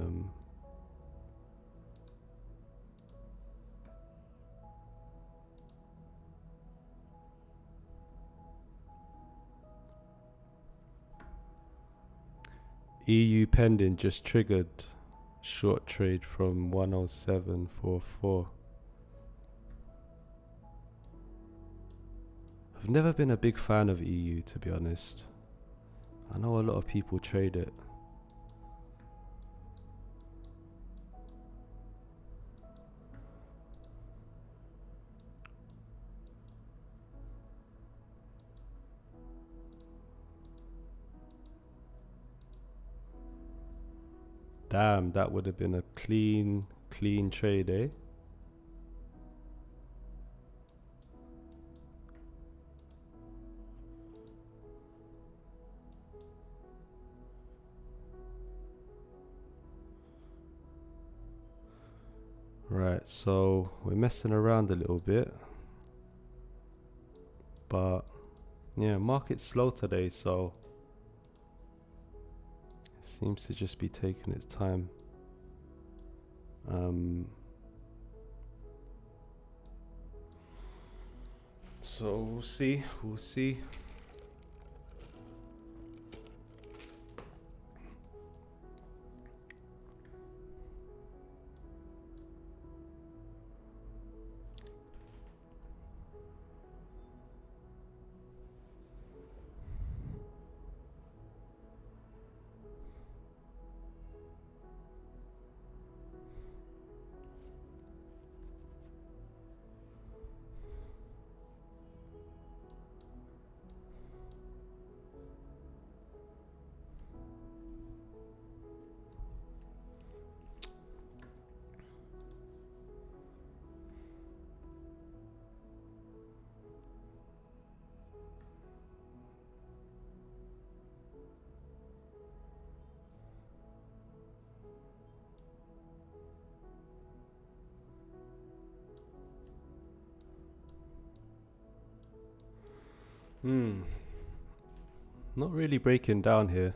EU pending just triggered short trade from 107.44. I've never been a big fan of EU, to be honest. I know a lot of people trade it. Damn, that would have been a clean trade, eh? Right, so we're messing around a little bit. But yeah, market's slow today, so it seems to just be taking its time. So we'll see. Not really breaking down here.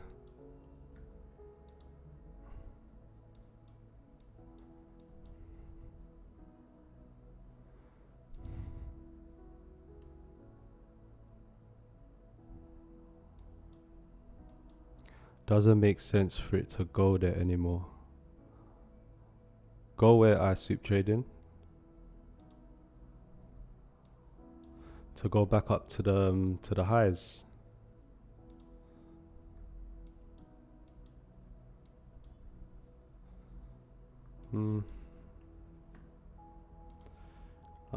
Doesn't make sense for it to go there anymore. Go where I sweep trading. To go back up to the highs. I'm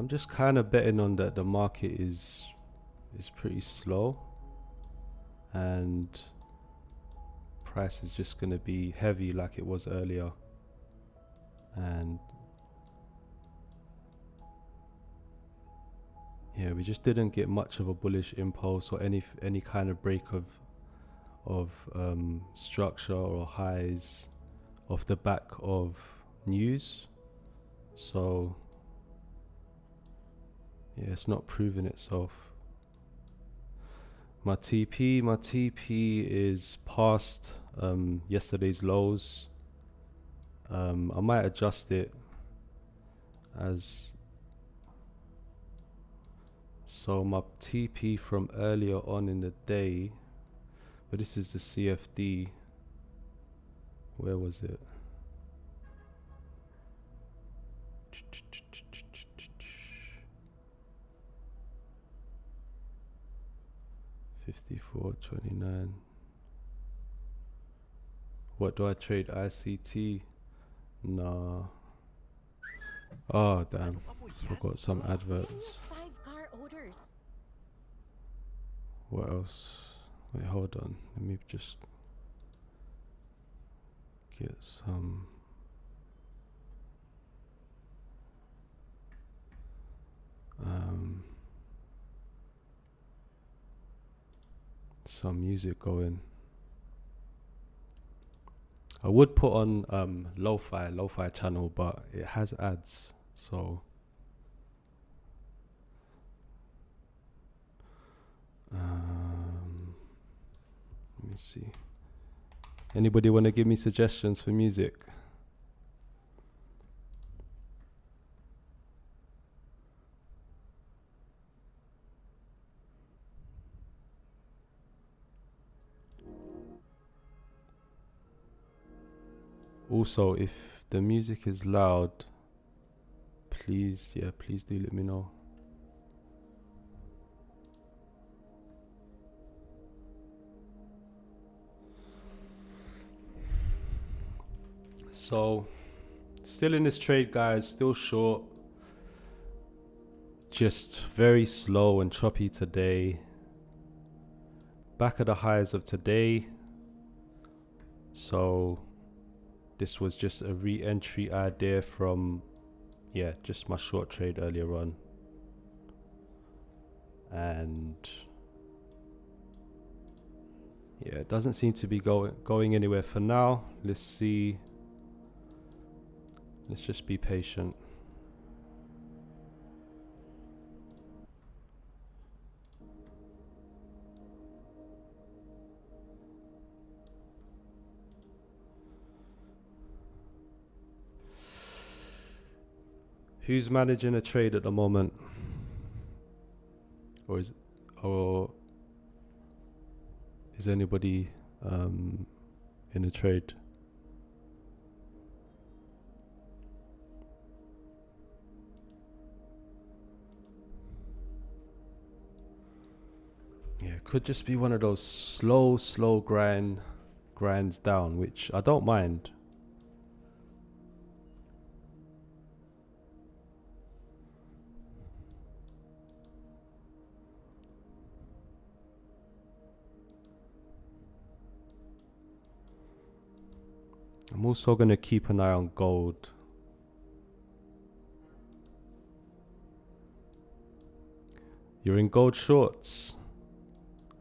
just kind of betting on that the market is pretty slow, and price is just going to be heavy like it was earlier. And yeah, we just didn't get much of a bullish impulse or any kind of break of structure or highs off the back of news. So yeah, it's not proving itself. My TP is past yesterday's lows. I might adjust it as So my TP from earlier on in the day, but this is the CFD. Where was it? $54.29. What do I trade? ICT? Nah. Oh damn! Forgot some adverts. What else? Wait, hold on. Let me just get some. Some music going. I would put on lo-fi channel, but it has ads, so let me see. Anybody want to give me suggestions for music? Also, if the music is loud, please do let me know. So, still in this trade, guys, still short. Just very slow and choppy today. Back at the highs of today. So, this was just a re-entry idea from, just my short trade earlier on. And it doesn't seem to be going anywhere for now. Let's see. Let's just be patient. Who's managing a trade at the moment? Or is anybody in a trade? Yeah, it could just be one of those slow grinds down, which I don't mind. I'm also going to keep an eye on gold. You're in gold shorts.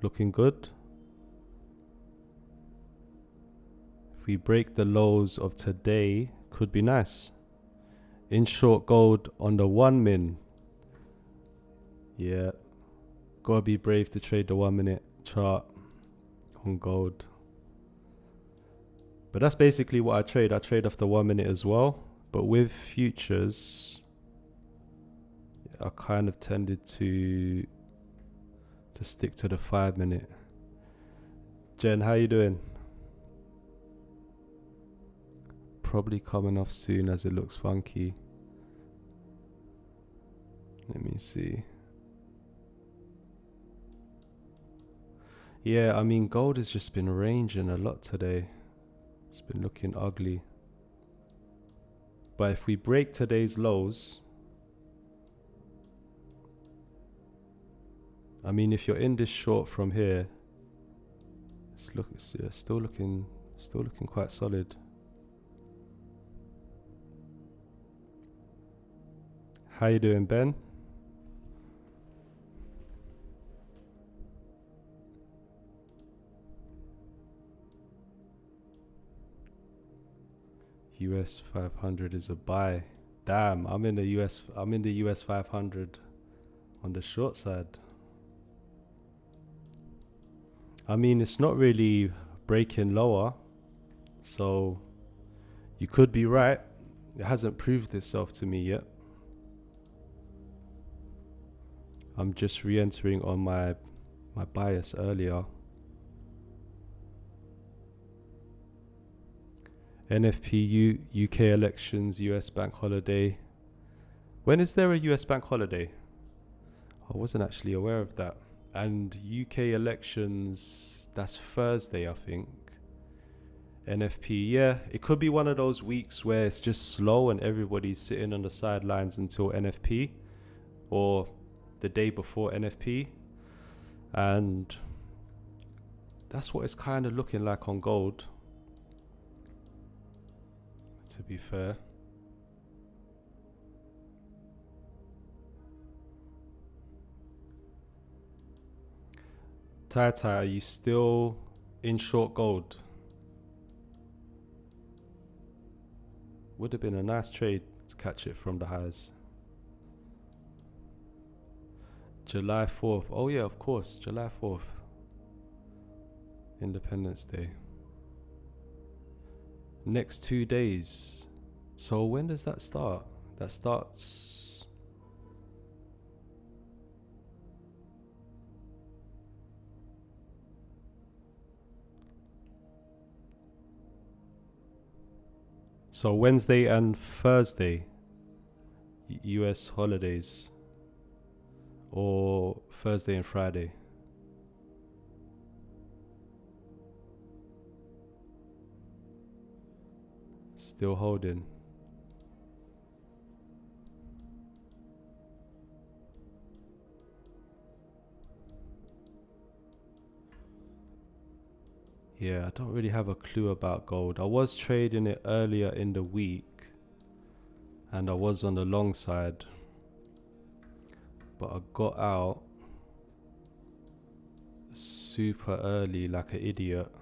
Looking good. If we break the lows of today, could be nice. In short gold on the 1 min. Yeah. Gotta be brave to trade the 1 minute chart on gold. But that's basically what I trade. I trade off the 1 minute as well. But with futures, I kind of tended to stick to the 5 minute. Jen, how you doing? Probably coming off soon as it looks funky. Let me see. Yeah, I mean, gold has just been ranging a lot today. It's been looking ugly. But if we break today's lows, I mean, if you're in this short from here, it's still looking quite solid. How you doing, Ben? US 500 is a buy. Damn, I'm in the US 500 on the short side. I mean, it's not really breaking lower, so you could be right. It hasn't proved itself to me yet. I'm just re-entering on my bias earlier. NFP UK elections, US bank holiday. When is there a US bank holiday? I wasn't actually aware of that. And UK elections, that's Thursday, I think. NFP, yeah, it could be one of those weeks where it's just slow and everybody's sitting on the sidelines until NFP or the day before NFP. And that's what it's kind of looking like on gold, to be fair. Tai, are you still in short gold? Would have been a nice trade to catch it from the highs. July 4th. Oh yeah, of course, July 4th. Independence Day. Next 2 days. So when does that start? That starts... So Wednesday and Thursday, US holidays, or Thursday and Friday. Still holding. Yeah, I don't really have a clue about gold. I was trading it earlier in the week and I was on the long side, but I got out super early like an idiot.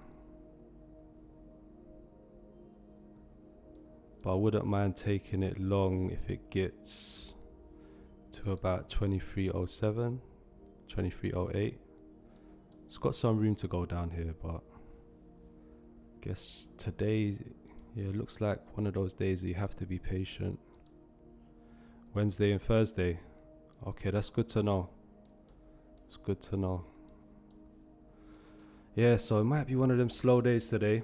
But I wouldn't mind taking it long if it gets to about 2307, 2308. It's got some room to go down here, but guess today, yeah, it looks like one of those days where you have to be patient. Wednesday and Thursday. Okay, that's good to know. It's good to know. Yeah, so it might be one of them slow days today.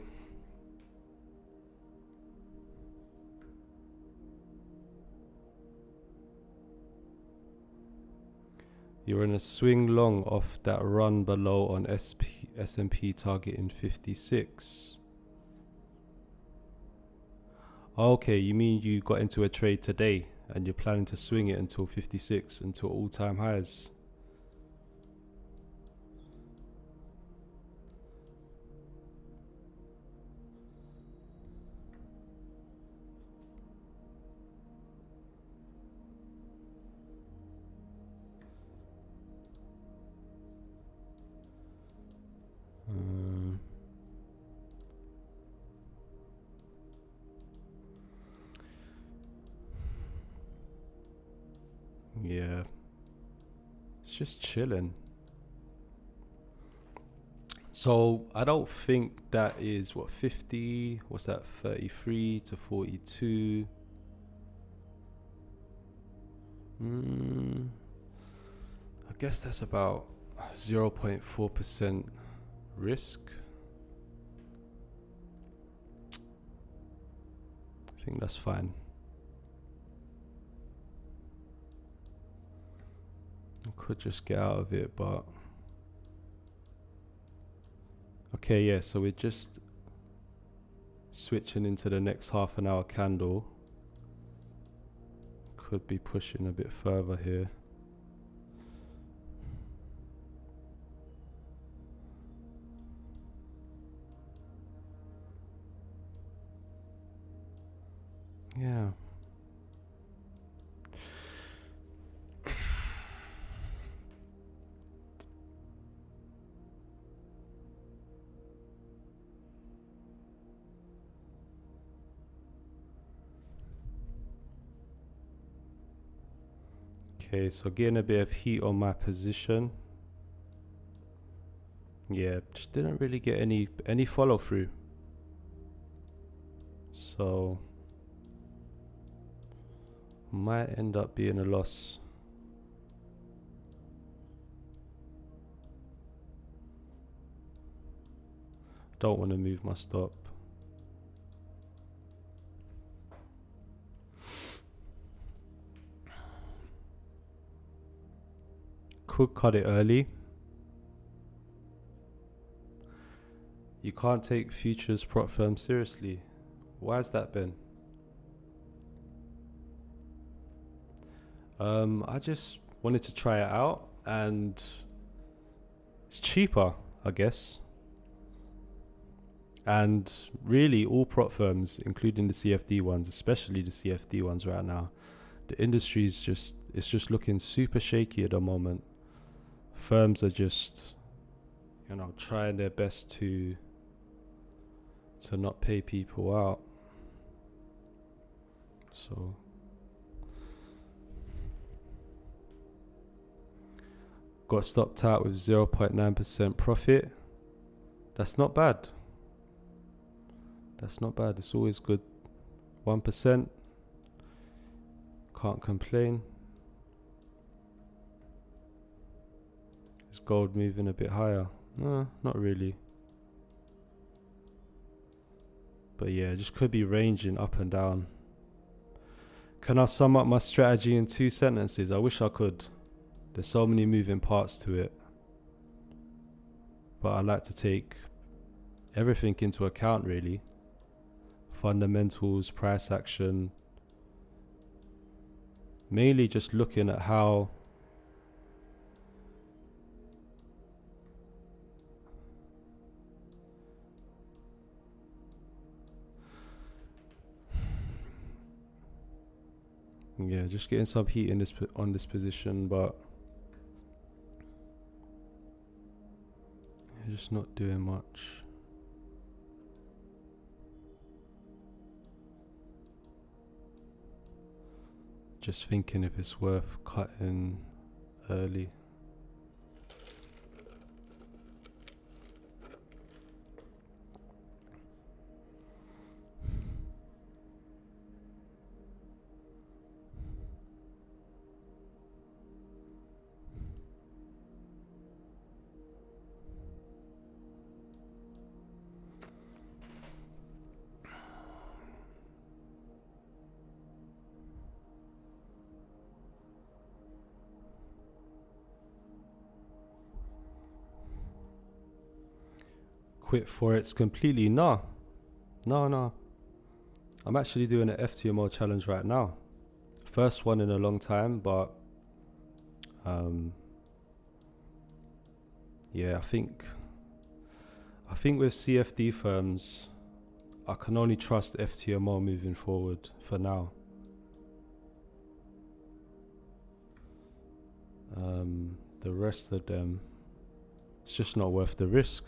You're in a swing long off that run below on S&P targeting 56. Okay, you mean you got into a trade today and you're planning to swing it until 56, until all-time highs? Yeah, it's just chilling. So I don't think that is what 50, what's that, 33 to 42. I guess that's about 0.4% risk. I think that's fine. I could just get out of it, but okay, yeah, so we're just switching into the next half an hour candle. Could be pushing a bit further here. Yeah. Okay, so getting a bit of heat on my position. Yeah, just didn't really get any follow through. So might end up being a loss. don't want to move my stop. Could cut it early. You can't take futures prop firms seriously. Why has that been? I just wanted to try it out, and it's cheaper, I guess. And really, all prop firms, including the CFD ones, especially the CFD ones right now, the industry is just looking super shaky at the moment. Firms are just, trying their best to not pay people out. So got stopped out with 0.9% profit. That's not bad. It's always good. 1%. Can't complain. Is gold moving a bit higher? No, not really. But yeah, just could be ranging up and down. Can I sum up my strategy in 2 sentences? I wish I could. There's so many moving parts to it. But I like to take everything into account, really. Fundamentals, price action. Mainly just looking at how just getting some heat in on this position, but just not doing much. Just thinking if it's worth cutting early. Quit Forex completely? No. I'm actually doing an FTMO challenge right now. First one in a long time, but I think with CFD firms, I can only trust FTMO moving forward for now. The rest of them, it's just not worth the risk.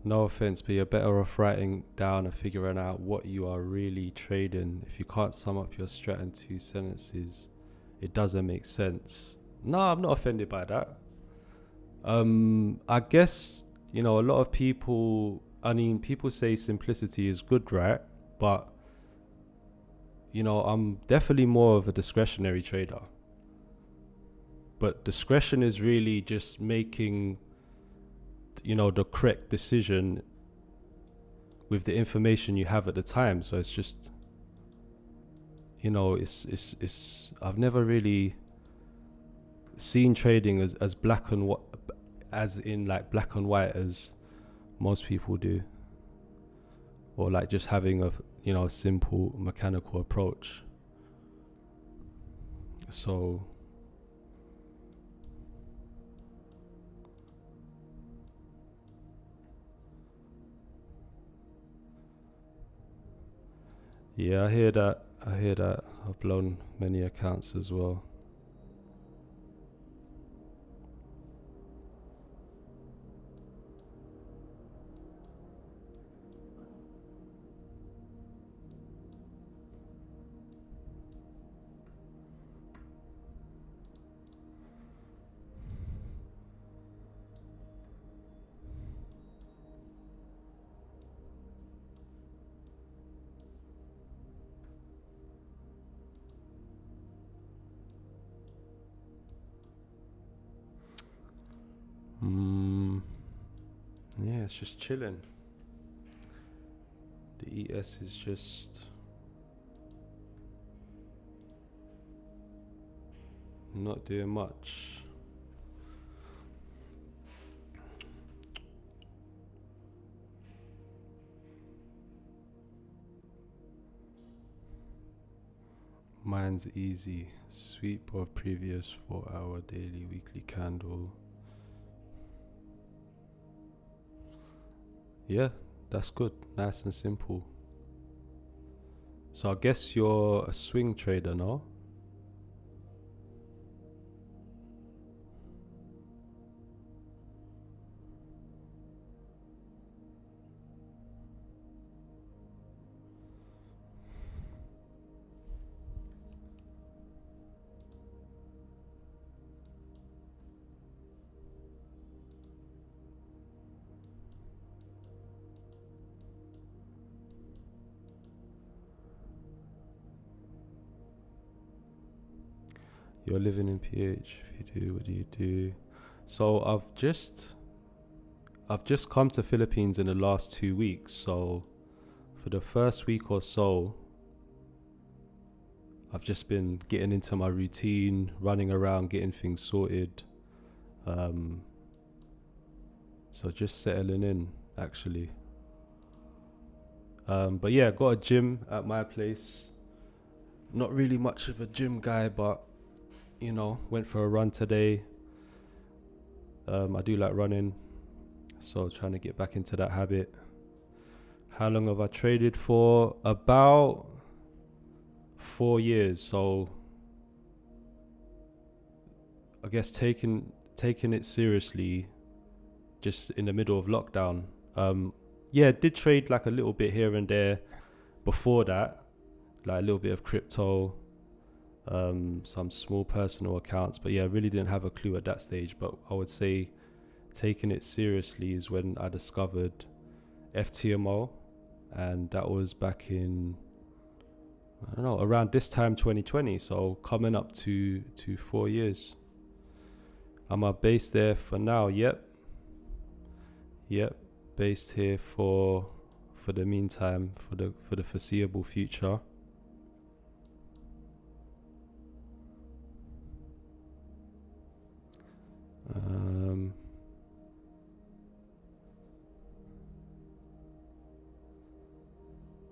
No offense, but you're better off writing down and figuring out what you are really trading. If you can't sum up your strat in 2 sentences, it doesn't make sense. No, I'm not offended by that. I guess, a lot of people say simplicity is good, right? But, I'm definitely more of a discretionary trader. But discretion is really just making the correct decision with the information you have at the time. So it's just, it's I've never really seen trading as black and white, as in like black and white as most people do, or like just having a simple mechanical approach. So yeah, I hear that. I've blown many accounts as well. it's just chilling. The ES is just not doing much. Mine's easy. Sweep of previous 4-hour daily weekly candle. Yeah, that's good. Nice and simple. So I guess you're a swing trader, no? You're living in PH. If you do, what do you do? So I've just come to Philippines in the last 2 weeks. So for the first week or so, I've just been getting into my routine, running around, getting things sorted. So just settling in, actually. But yeah, got a gym at my place. Not really much of a gym guy, but you know, went for a run today. I do like running, so trying to get back into that habit. How long have I traded for? About 4 years. So I guess taking it seriously just in the middle of lockdown. Yeah, did trade like a little bit here and there before that, like a little bit of crypto, some small personal accounts, but yeah, I really didn't have a clue at that stage. But I would say taking it seriously is when I discovered FTMO, and that was back in, I don't know, around this time 2020, so coming up to 4 years. Am I based there for now? Yep, based here for the meantime, for the foreseeable future.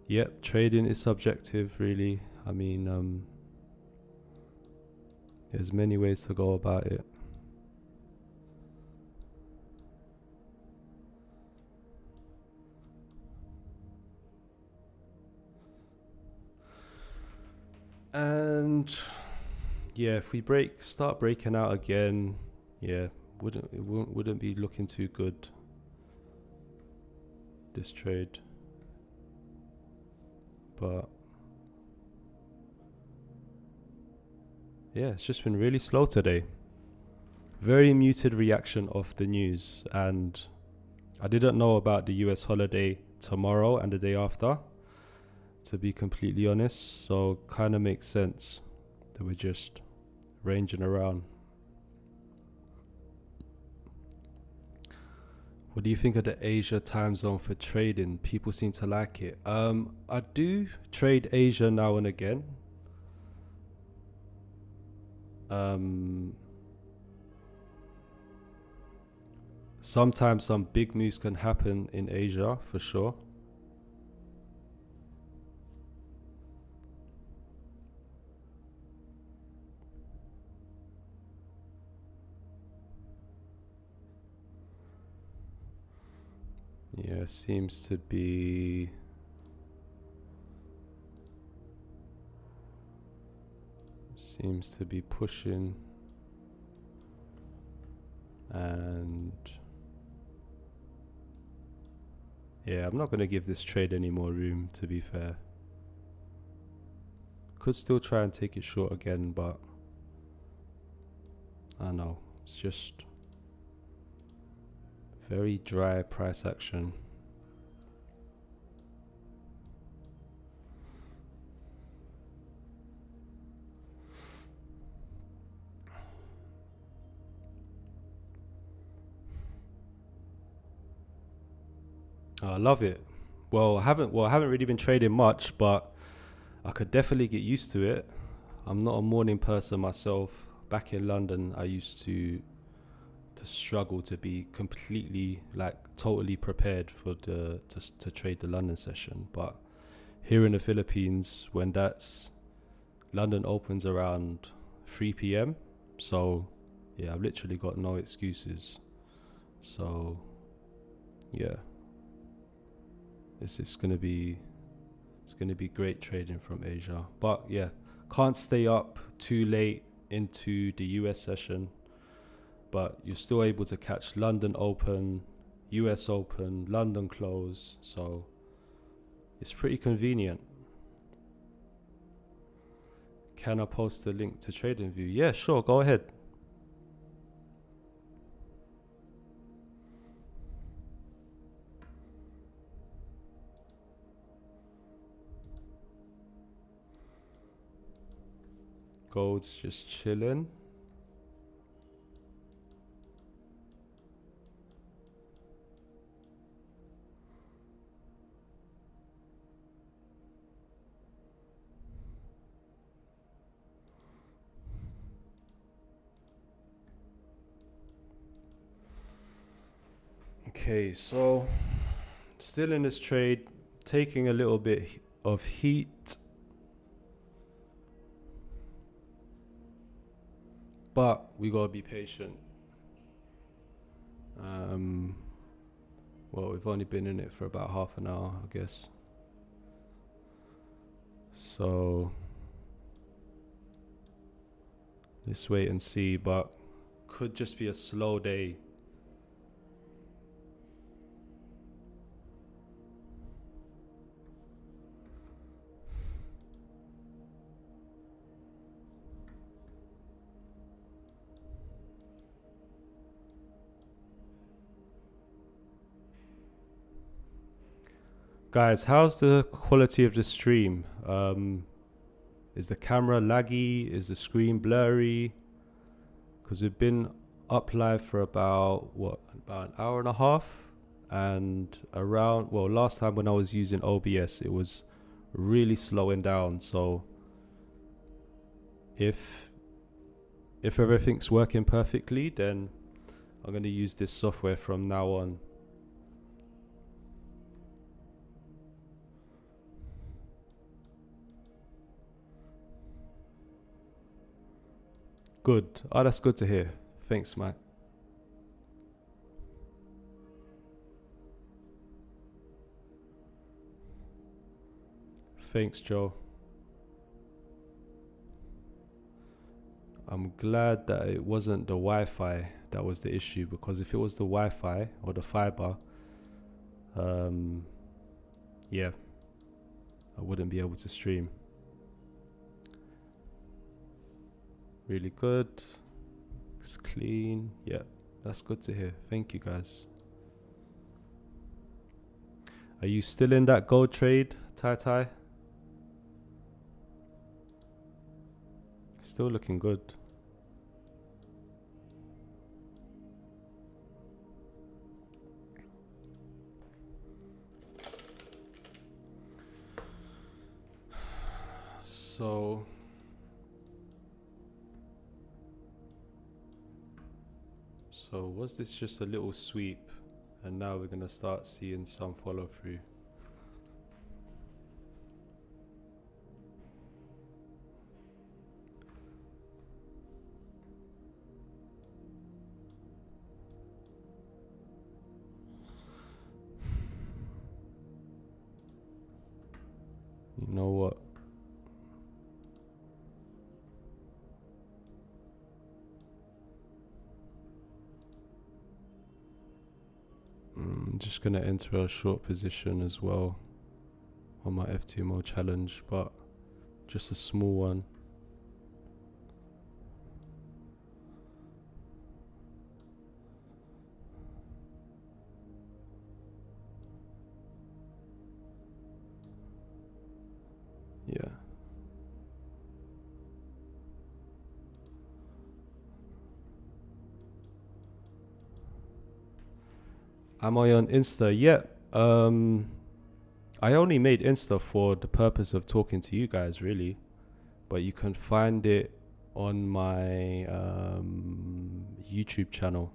Yep, trading is subjective, really. I mean, there's many ways to go about it. And yeah, if we start breaking out again, yeah, wouldn't be looking too good, this trade. But yeah, it's just been really slow today. Very muted reaction of the news, and I didn't know about the US holiday tomorrow and the day after, to be completely honest. So kind of makes sense that we're just ranging around. What do you think of the Asia time zone for trading? People seem to like it. I do trade Asia now and again. Sometimes some big moves can happen in Asia, for sure. Yeah, seems to be pushing, and yeah, I'm not going to give this trade any more room, to be fair. Could still try and take it short again, but I don't know, it's just very dry price action. I love it. I haven't really been trading much, but I could definitely get used to it. I'm not a morning person myself. Back in London, I used to struggle to be completely, like, totally prepared for to trade the London session. But here in the Philippines, when that's London opens around 3 p.m. So yeah, I've literally got no excuses. So yeah, it's gonna be great trading from Asia. But yeah, can't stay up too late into the US session, but you're still able to catch London Open, US Open, London close. So it's pretty convenient. Can I post the link to TradingView? Yeah, sure, go ahead. Gold's just chilling. Okay, so still in this trade, taking a little bit of heat, but we gotta be patient. Well, we've only been in it for about half an hour, I guess. So let's wait and see, but could just be a slow day. Guys, how's the quality of the stream? Is the camera laggy? Is the screen blurry? Because we've been up live for about an hour and a half, and last time when I was using OBS, it was really slowing down. So if everything's working perfectly, then I'm going to use this software from now on. Good. Oh, that's good to hear. Thanks, Mike. Thanks, Joe. I'm glad that it wasn't the Wi-Fi that was the issue, because if it was the Wi-Fi or the fiber, yeah, I wouldn't be able to stream. Really good. It's clean. Yeah, that's good to hear. Thank you, guys. Are you still in that gold trade, Tai? Still looking good. So was this just a little sweep, and now we're gonna start seeing some follow through? You know what? I'm just gonna enter a short position as well on my FTMO challenge, but just a small one. Yeah. Am I on Insta? Yep. I only made Insta for the purpose of talking to you guys, really. But you can find it on my YouTube channel.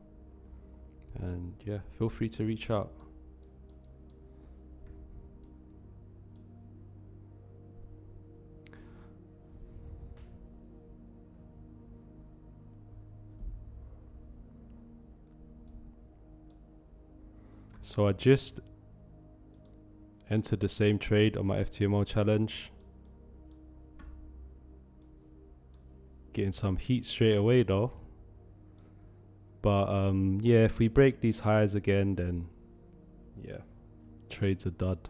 And yeah, feel free to reach out. So I just entered the same trade on my FTMO challenge. Getting some heat straight away though. But yeah, if we break these highs again, then yeah, trade's a dud.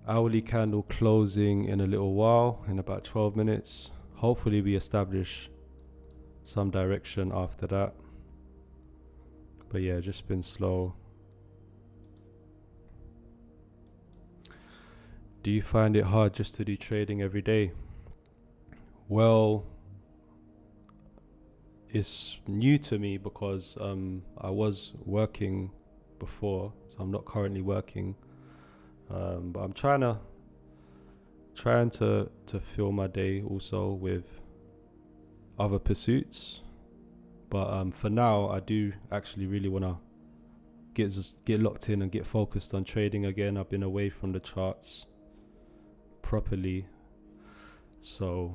Hourly candle closing in a little while, in about 12 minutes. Hopefully we establish some direction after that. But yeah, just been slow. Do you find it hard just to do trading every day? Well, it's new to me because I was working before, so I'm not currently working. But I'm trying to fill my day also with other pursuits. But for now, I do actually really want to get locked in and get focused on trading again. I've been away from the charts properly, so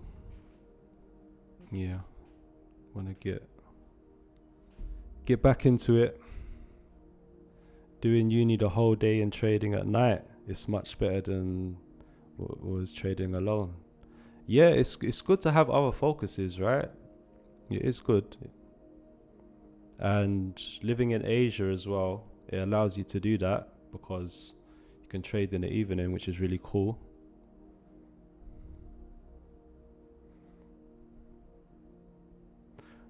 yeah, want to get back into it. Doing uni the whole day and trading at night is much better than was trading alone. Yeah, it's good to have other focuses, right? It is good. And living in Asia as well, it allows you to do that because you can trade in the evening, which is really cool.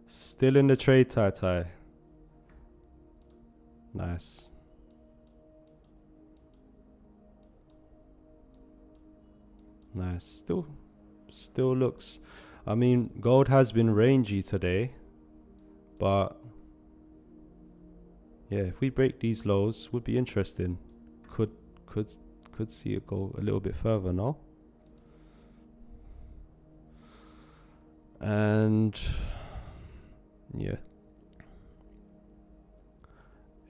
Still in the trade, Tai. Nice. Nice. Still looks, I mean, gold has been rangy today, but yeah, if we break these lows, would be interesting. Could see it go a little bit further, no? And yeah,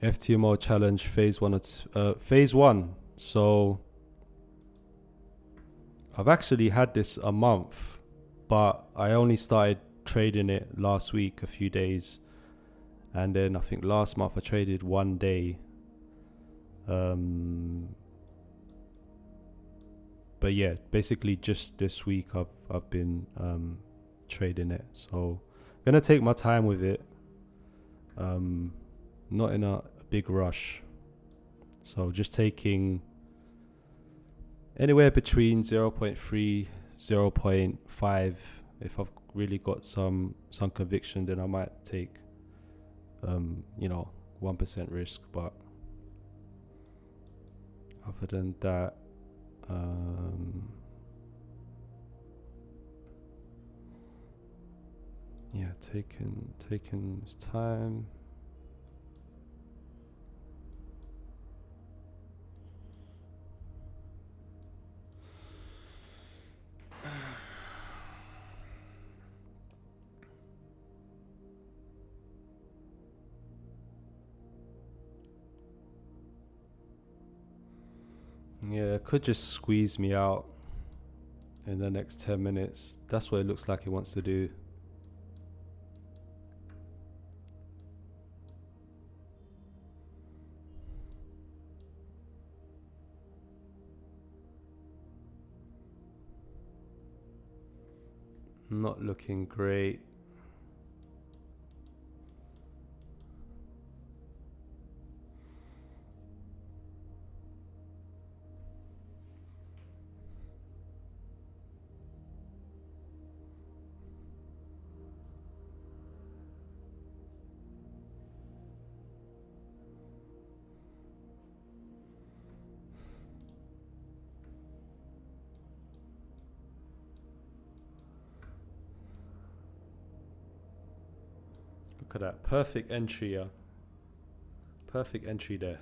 FTMO challenge phase one. So I've actually had this a month, but I only started trading it last week, a few days. And then I think last month I traded 1 day. But yeah, basically just this week I've been trading it. So gonna take my time with it. Not in a big rush. So just taking anywhere between 0.3, 0.5. If I've really got some conviction, then I might take 1% risk. But other than that, yeah, taking time. Yeah, it could just squeeze me out in the next 10 minutes. That's what it looks like it wants to do. Not looking great. Look at that. Perfect entry, yeah. Perfect entry there.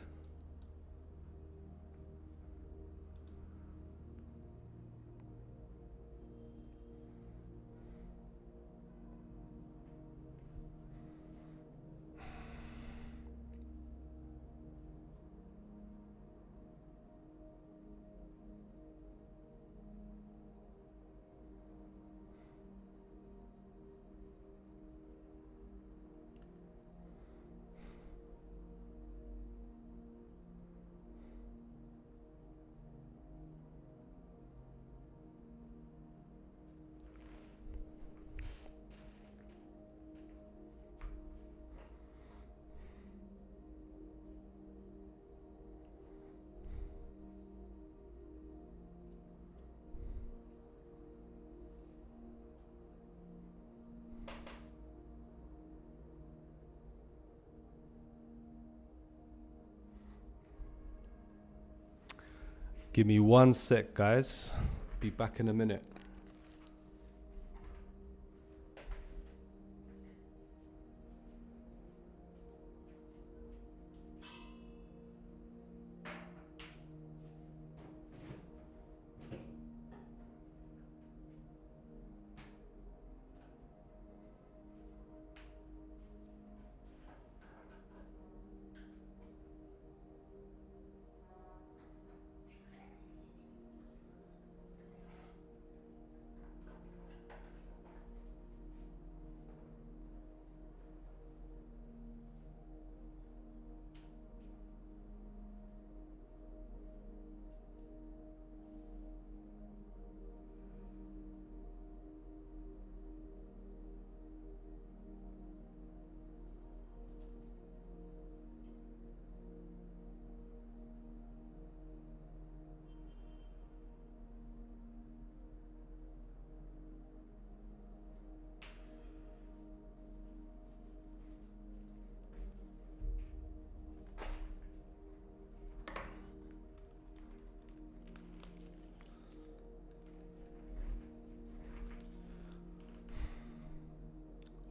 Give me 1 sec, guys. Be back in a minute.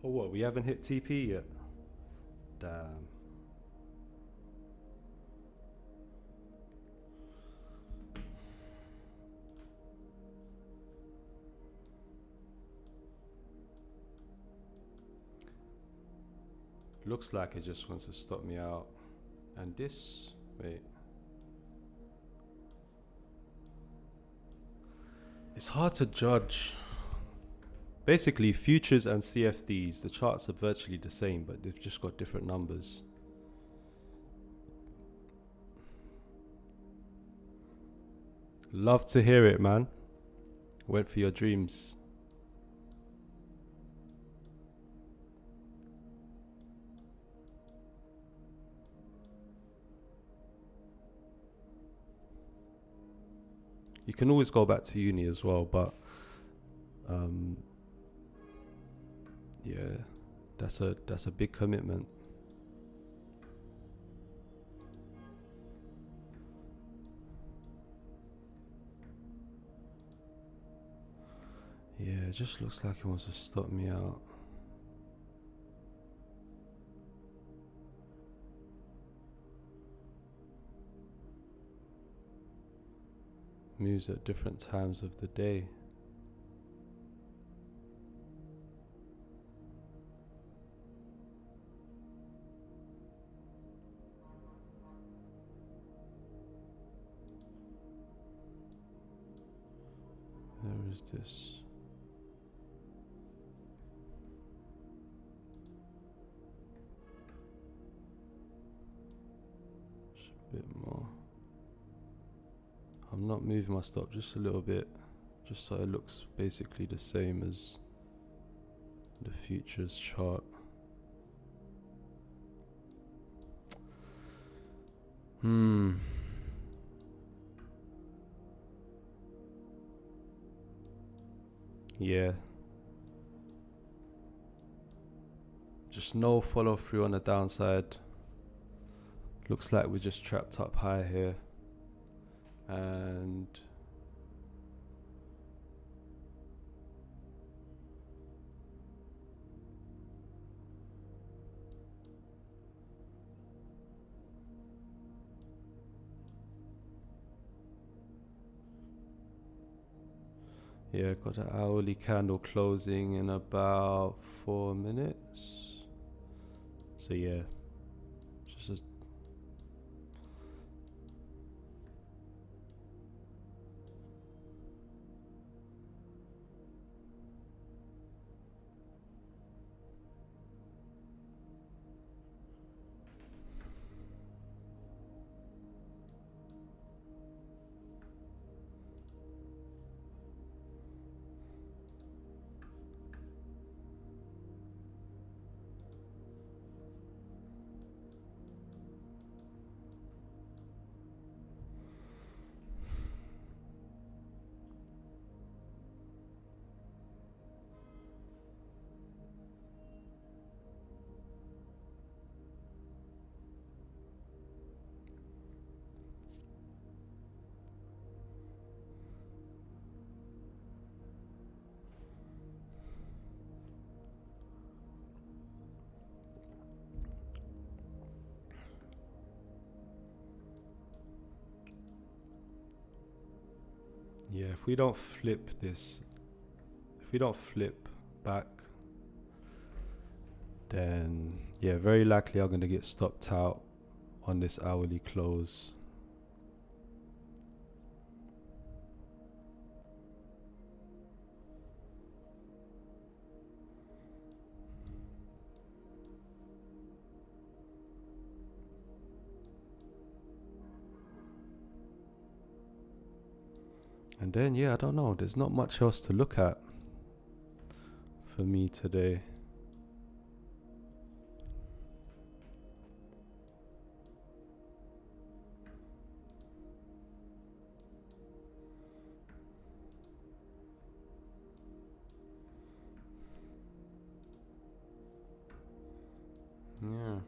Oh, what? We haven't hit TP yet? Damn. Looks like it just wants to stop me out. And this, wait. It's hard to judge. Basically, futures and CFDs, the charts are virtually the same, but they've just got different numbers. Love to hear it, man. Went for your dreams. You can always go back to uni as well, but yeah, that's a big commitment. Yeah, it just looks like it wants to stop me out. Moves at different times of the day. Where is this? Just a bit more. I'm not moving my stop, just a little bit, just so it looks basically the same as the futures chart. Yeah. Just no follow through on the downside. Looks like we're just trapped up high here. And Yeah, got the hourly candle closing in about 4 minutes. So yeah, just a yeah, if we don't flip this, if we don't flip back, then yeah, very likely I'm gonna get stopped out on this hourly close. And then yeah, I don't know, there's not much else to look at for me today. Yeah.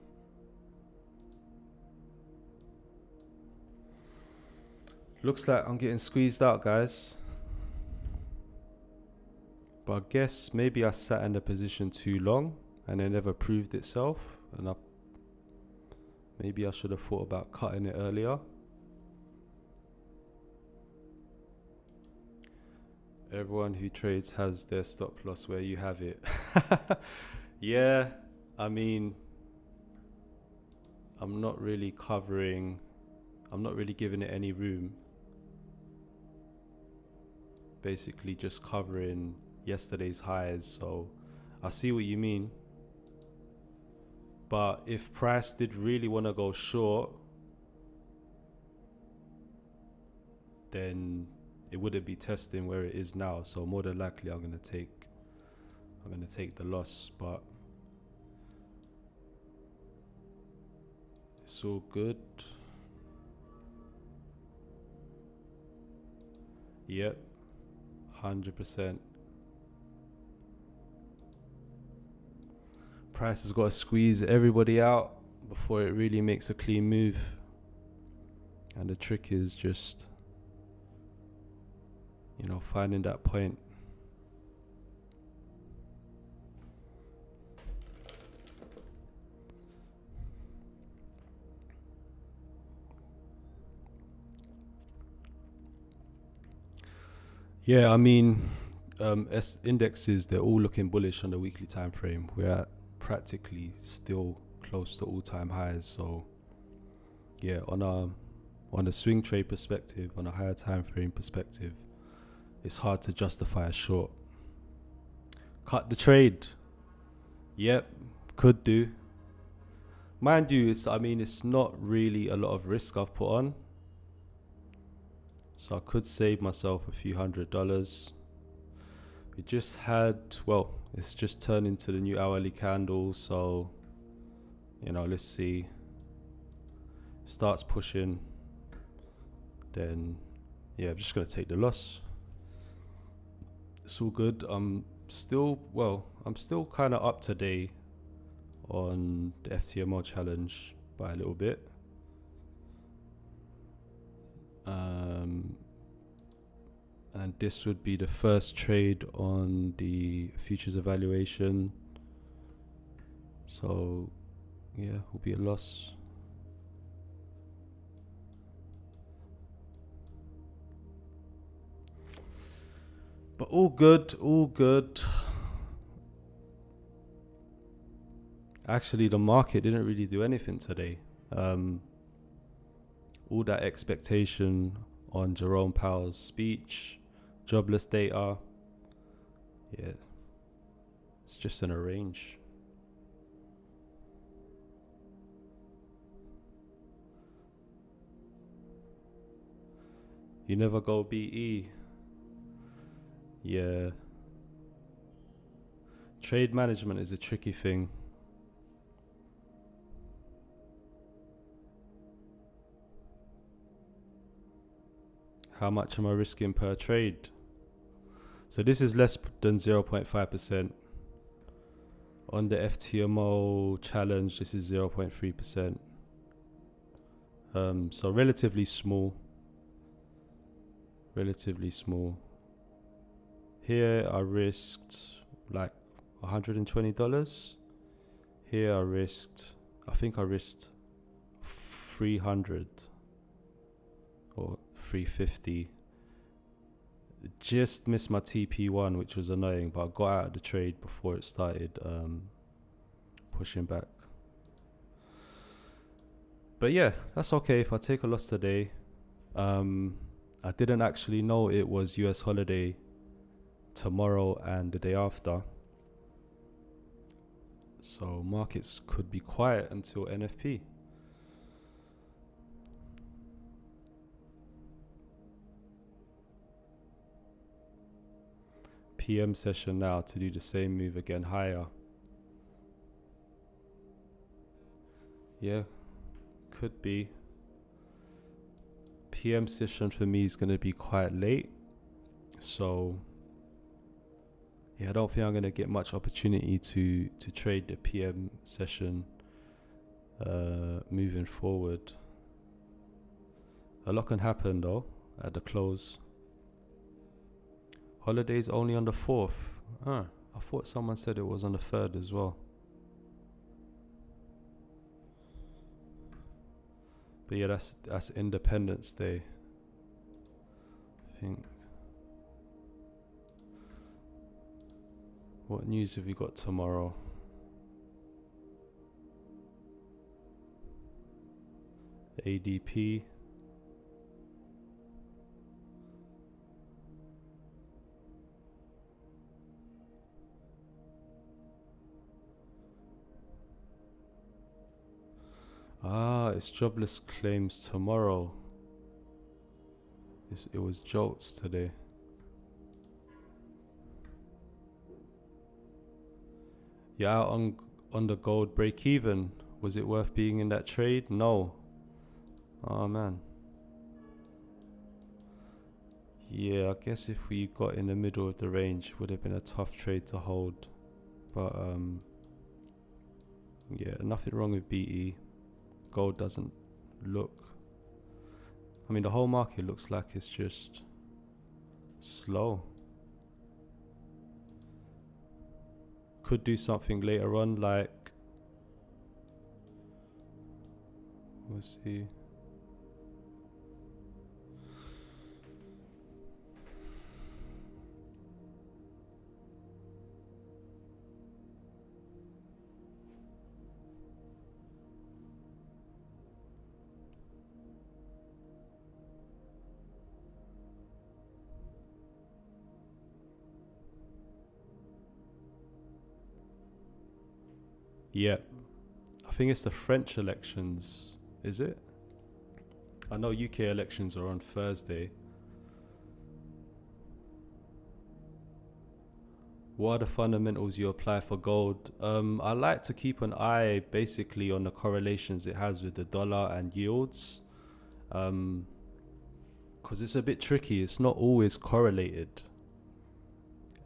Looks like I'm getting squeezed out, guys. But I guess maybe I sat in the position too long and it never proved itself. And maybe I should have thought about cutting it earlier. Everyone who trades has their stop loss where you have it. Yeah, I mean, I'm not really giving it any room. Basically just covering yesterday's highs. So I see what you mean. But if price did really want to go short, then it wouldn't be testing where it is now. So more than likely I'm gonna take the loss, but it's all good. Yep, 100%. Price has got to squeeze everybody out before it really makes a clean move. And the trick is just, finding that point. Yeah, I mean, indexes, they're all looking bullish on the weekly time frame. We're at practically still close to all-time highs. So yeah, on a swing trade perspective, on a higher time frame perspective, it's hard to justify a short. Cut the trade. Yep, could do. Mind you, it's not really a lot of risk I've put on. So I could save myself a few $100. We just it's just turned into the new hourly candle. So, let's see. Starts pushing. Then, yeah, I'm just going to take the loss. It's all good. I'm still kind of up to date on the FTMO challenge by a little bit. And this would be the first trade on the futures evaluation. So, yeah, will be a loss. But all good, all good. Actually, the market didn't really do anything today. All that expectation on Jerome Powell's speech, jobless data, yeah, it's just in a range. You never go BE. Yeah. Trade management is a tricky thing. How much am I risking per trade? So this is less than 0.5%. On the FTMO challenge, this is 0.3%. So relatively small. Relatively small. Here I risked like $120. Here I think I risked 300 or 350. Just missed my TP1, which was annoying, but I got out of the trade before it started pushing back. But yeah, that's okay if I take a loss today. I didn't actually know it was US holiday tomorrow and the day after. So markets could be quiet until NFP. PM session now to do the same move again higher. Yeah, could be. PM session for me is going to be quite late. So yeah, I don't think I'm going to get much opportunity to trade the PM session moving forward. A lot can happen though at the close. Holiday's only on the 4th. I thought someone said it was on the 3rd as well. But yeah, that's Independence Day, I think. What news have we got tomorrow? ADP. It's jobless claims tomorrow. It was Jolts today. Yeah, out on the gold break even. Was it worth being in that trade? No. Oh man. Yeah, I guess if we got in the middle of the range, would have been a tough trade to hold. But yeah, nothing wrong with BE. Gold doesn't look, I mean the whole market looks like it's just slow. Could do something later on, like, we'll see. Yeah, I think it's the French elections, is it? I know UK elections are on Thursday. What are the fundamentals you apply for gold? I like to keep an eye basically on the correlations it has with the dollar and yields. Because it's a bit tricky, it's not always correlated.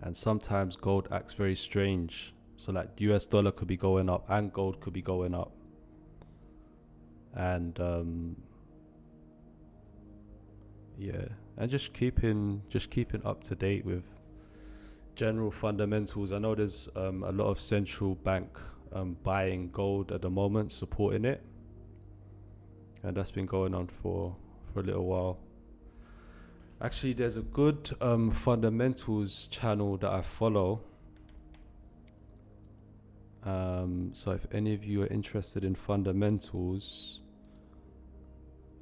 And sometimes gold acts very strange. So like US dollar could be going up and gold could be going up. And yeah, and just keeping up to date with general fundamentals. I know there's a lot of central bank buying gold at the moment, supporting it. And that's been going on for a little while. Actually, there's a good fundamentals channel that I follow. So if any of you are interested in fundamentals,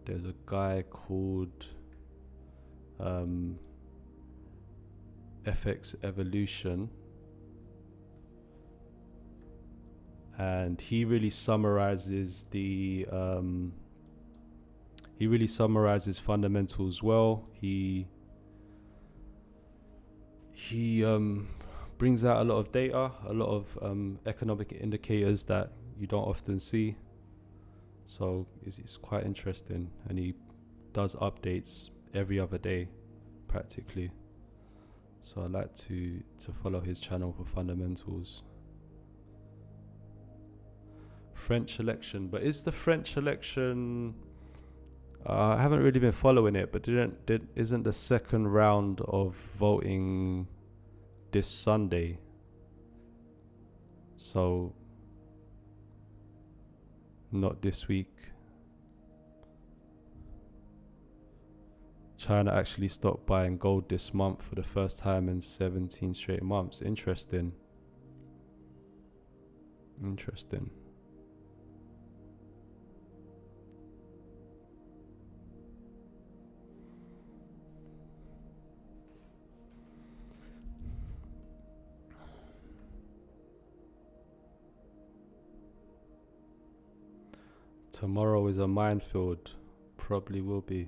there's a guy called FX Evolution, and he really summarizes fundamentals well. He brings out a lot of data, a lot of economic indicators that you don't often see. So it's quite interesting, and he does updates every other day, practically. So I like to follow his channel for fundamentals. French election, but is the French election? I haven't really been following it, but isn't the second round of voting this Sunday? So not this week. China actually stopped buying gold this month for the first time in 17 straight months. Interesting. Tomorrow is a minefield. Probably will be.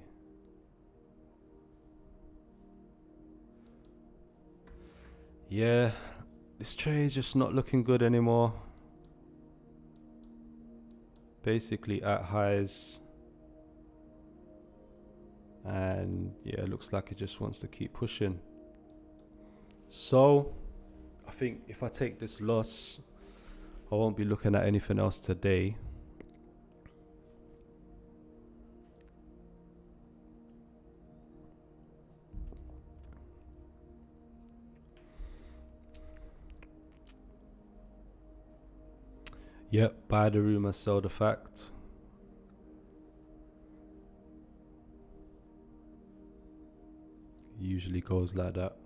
Yeah, this trade is just not looking good anymore. Basically at highs. And yeah, it looks like it just wants to keep pushing. So I think if I take this loss, I won't be looking at anything else today. Yep, buy the rumor, sell the fact. Usually goes like that.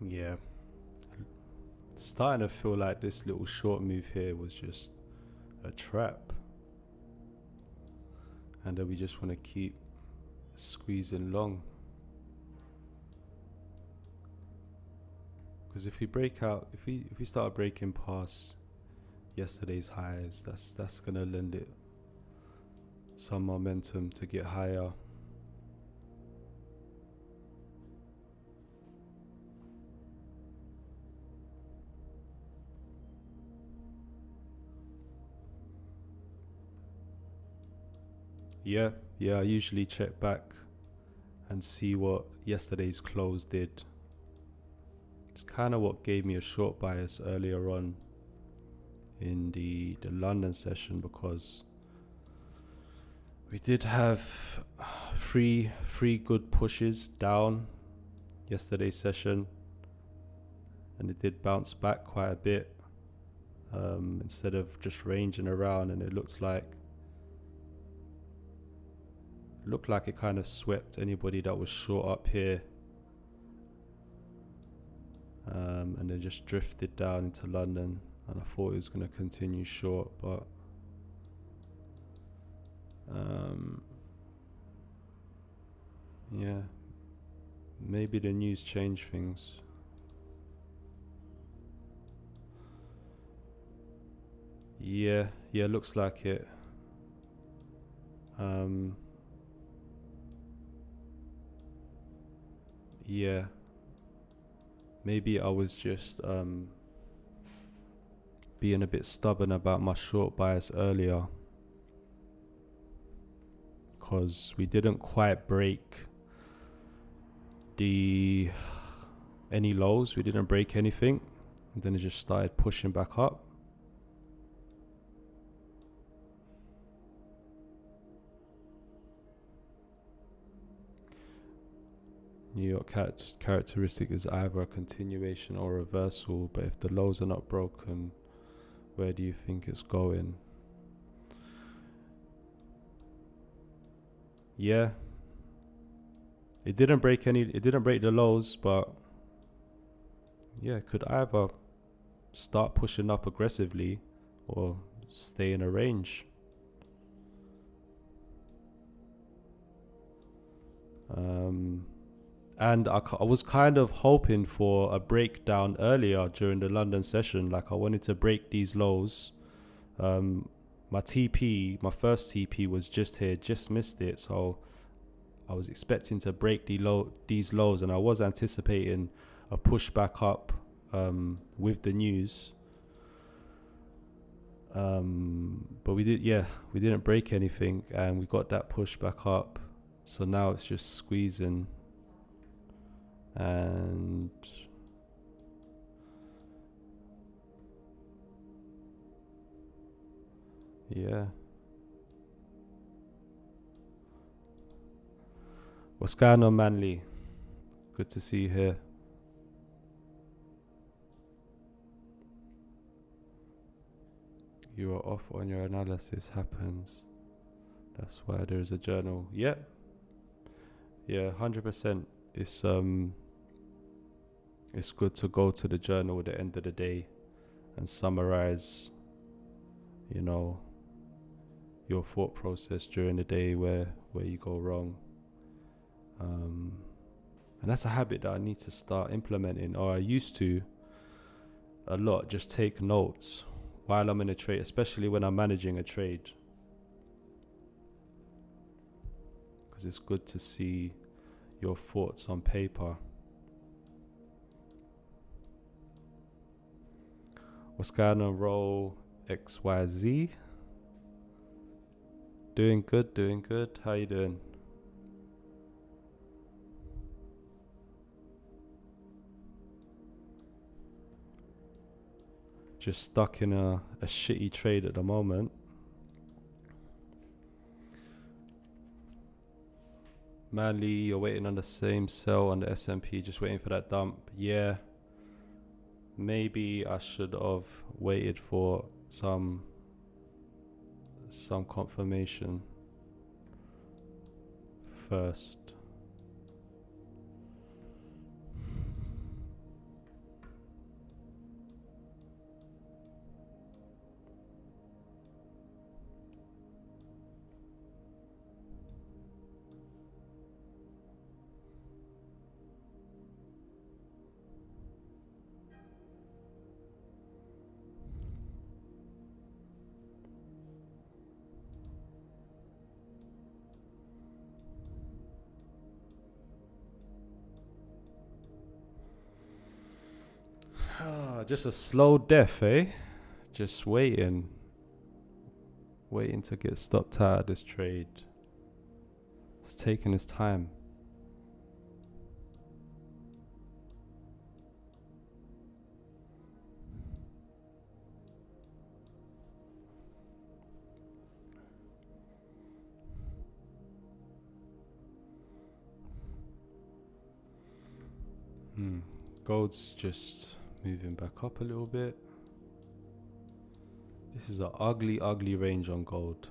Yeah. Starting to feel like this little short move here was just a trap. And then we just want to keep squeezing long. Because if we break out, if we start breaking past yesterday's highs, that's gonna lend it some momentum to get higher. Yeah, I usually check back and see what yesterday's close did. It's kind of what gave me a short bias earlier on in the London session, because we did have three good pushes down yesterday's session, and it did bounce back quite a bit instead of just ranging around, and it looked like it kind of swept anybody that was short up here, and then just drifted down into London, and I thought it was going to continue short, but Yeah, maybe the news changed things. Yeah, looks like it. Yeah, maybe I was just being a bit stubborn about my short bias earlier, because we didn't quite break any lows. We didn't break anything, and then it just started pushing back up. New York characteristic is either a continuation or reversal, but if the lows are not broken, where do you think it's going? Yeah, it didn't break the lows, but yeah, it could either start pushing up aggressively or stay in a range. And I was kind of hoping for a breakdown earlier during the London session. Like, I wanted to break these lows. My first TP was just here, just missed it. So I was expecting to break these lows, and I was anticipating a push back up with the news. But we didn't break anything, and we got that push back up. So now it's just squeezing. And yeah, what's going on, Manly? Good to see you here. You are off on your analysis happens. That's why there is a journal. Yeah, 100%. It's good to go to the journal at the end of the day and summarize, your thought process during the day where you go wrong. And that's a habit that I need to start implementing, or I used to a lot. Just take notes while I'm in a trade, especially when I'm managing a trade, because it's good to see your thoughts on paper. What's going on, Roll XYZ? Doing good. How you doing? Just stuck in a shitty trade at the moment. Manly, you're waiting on the same sell on the S&P, just waiting for that dump. Yeah, maybe I should have waited for some confirmation first. Just a slow death, eh? Just waiting to get stopped out of this trade. It's taking its time. Gold's just moving back up a little bit. This is an ugly range on gold.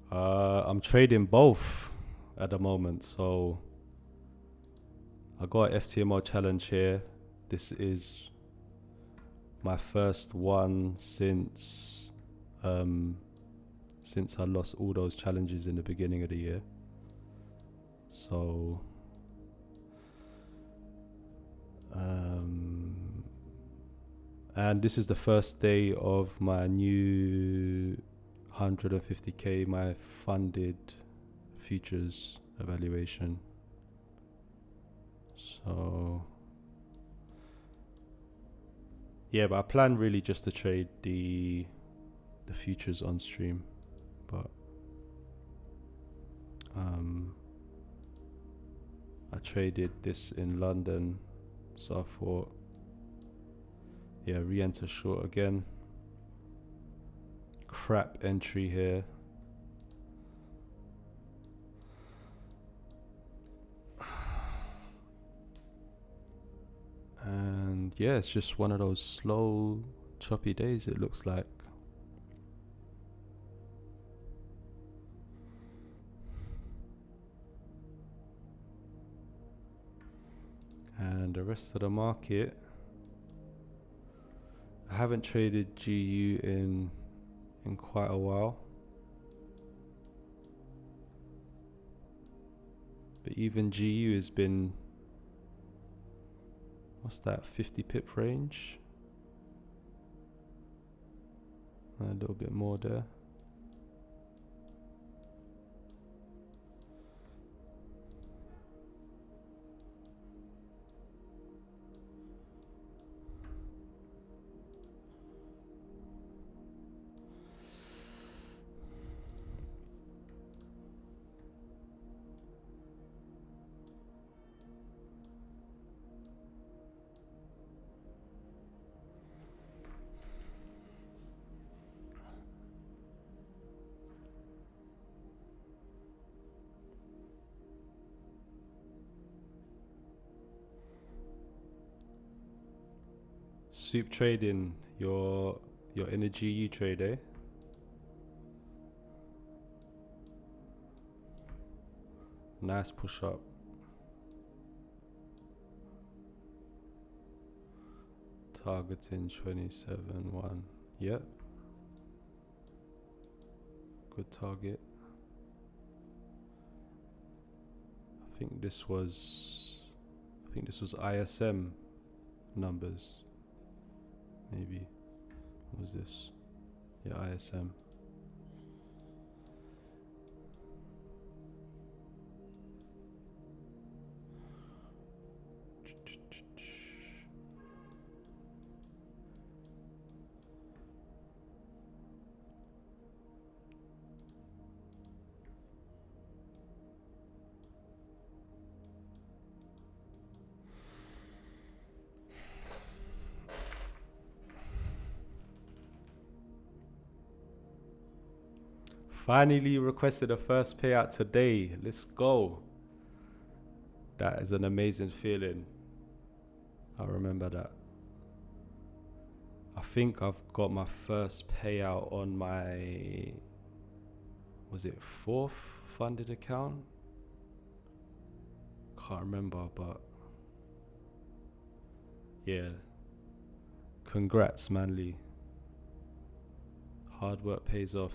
I'm trading both at the moment, so I got an FTMO challenge here. This is my first one since I lost all those challenges in the beginning of the year. So and this is the first day of my new 150k, my funded futures evaluation. So yeah, but I plan really just to trade the futures on stream, but I traded this in London, so I thought, yeah, re-enter short again. Crap entry here. And yeah, it's just one of those slow, choppy days, it looks like. And the rest of the market, I haven't traded GU in quite a while. But even GU has been, what's that, 50 pip range? A little bit more there. Soup trading, your in a GU trade, eh? Nice push up. Targeting 27.1. Yep. Good target. I think this was ISM numbers. Maybe. What was this? Yeah, ISM. Finally requested a first payout today. Let's go. That is an amazing feeling. I remember that. I think I've got my first payout on my, was it 4th funded account? Can't remember, but yeah. Congrats, Manly. Hard work pays off.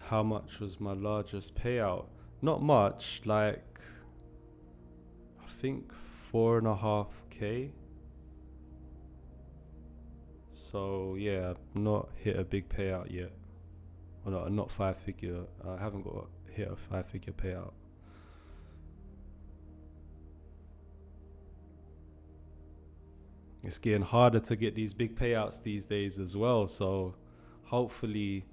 How much was my largest payout? Not much, like I think 4.5k. So yeah, I've not hit a big payout yet. Well, not 5-figure. I haven't hit a 5-figure payout. It's getting harder to get these big payouts these days as well. So hopefully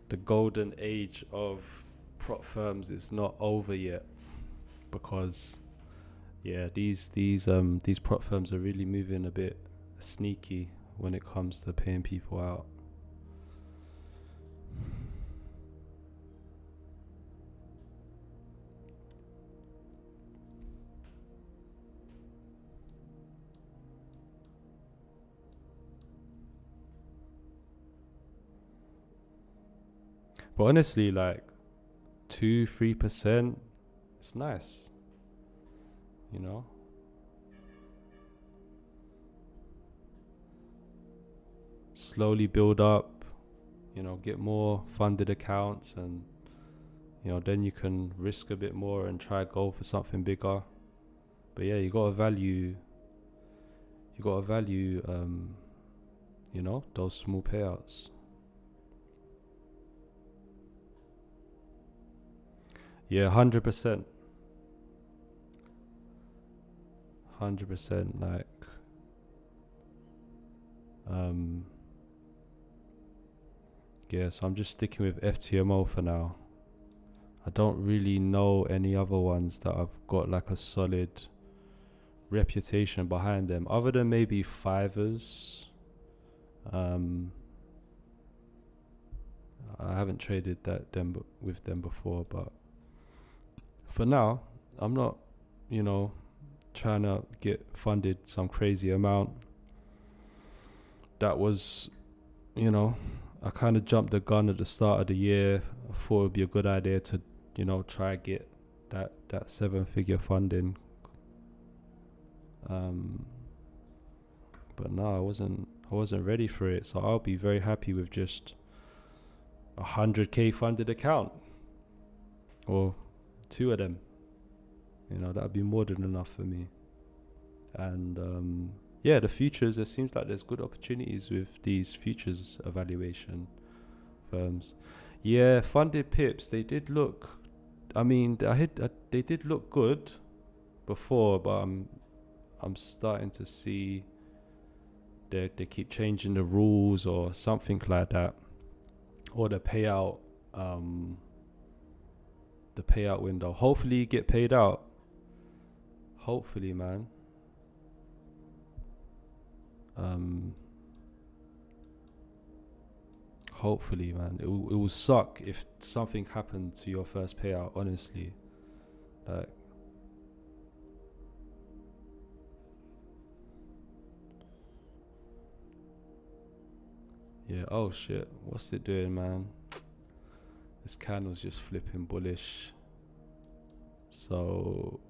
the golden age of prop firms is not over yet, because Yeah, these prop firms are really moving a bit sneaky when it comes to paying people out. But honestly, like 2-3%, it's nice, you know. Slowly build up, you know, get more funded accounts, and you know, then you can risk a bit more and try go for something bigger. But yeah, you gotta value, you know, those small payouts. Yeah, 100%. 100%. Like, yeah, so I'm just sticking with FTMO for now. I don't really know any other ones that I've got like a solid reputation behind them, other than maybe Fivers. I haven't traded with them before, but for now, I'm not, you know, trying to get funded some crazy amount. That was, you know, I kind of jumped the gun at the start of the year. I thought it would be a good idea to, you know, try get that 7-figure funding. But no, I wasn't ready for it. So I'll be very happy with just 100K funded account, or 2 of them. You know, that'd be more than enough for me. And yeah, the futures, it seems like there's good opportunities with these futures evaluation firms. Yeah, funded pips, they did look, I mean, they did look good before, but I'm starting to see they keep changing the rules or something like that, or the payout window. Hopefully you get paid out. Hopefully, man. Hopefully, man. It will suck if something happened to your first payout, honestly. Like, yeah, oh shit. What's it doing, man? This candle's just flipping bullish. So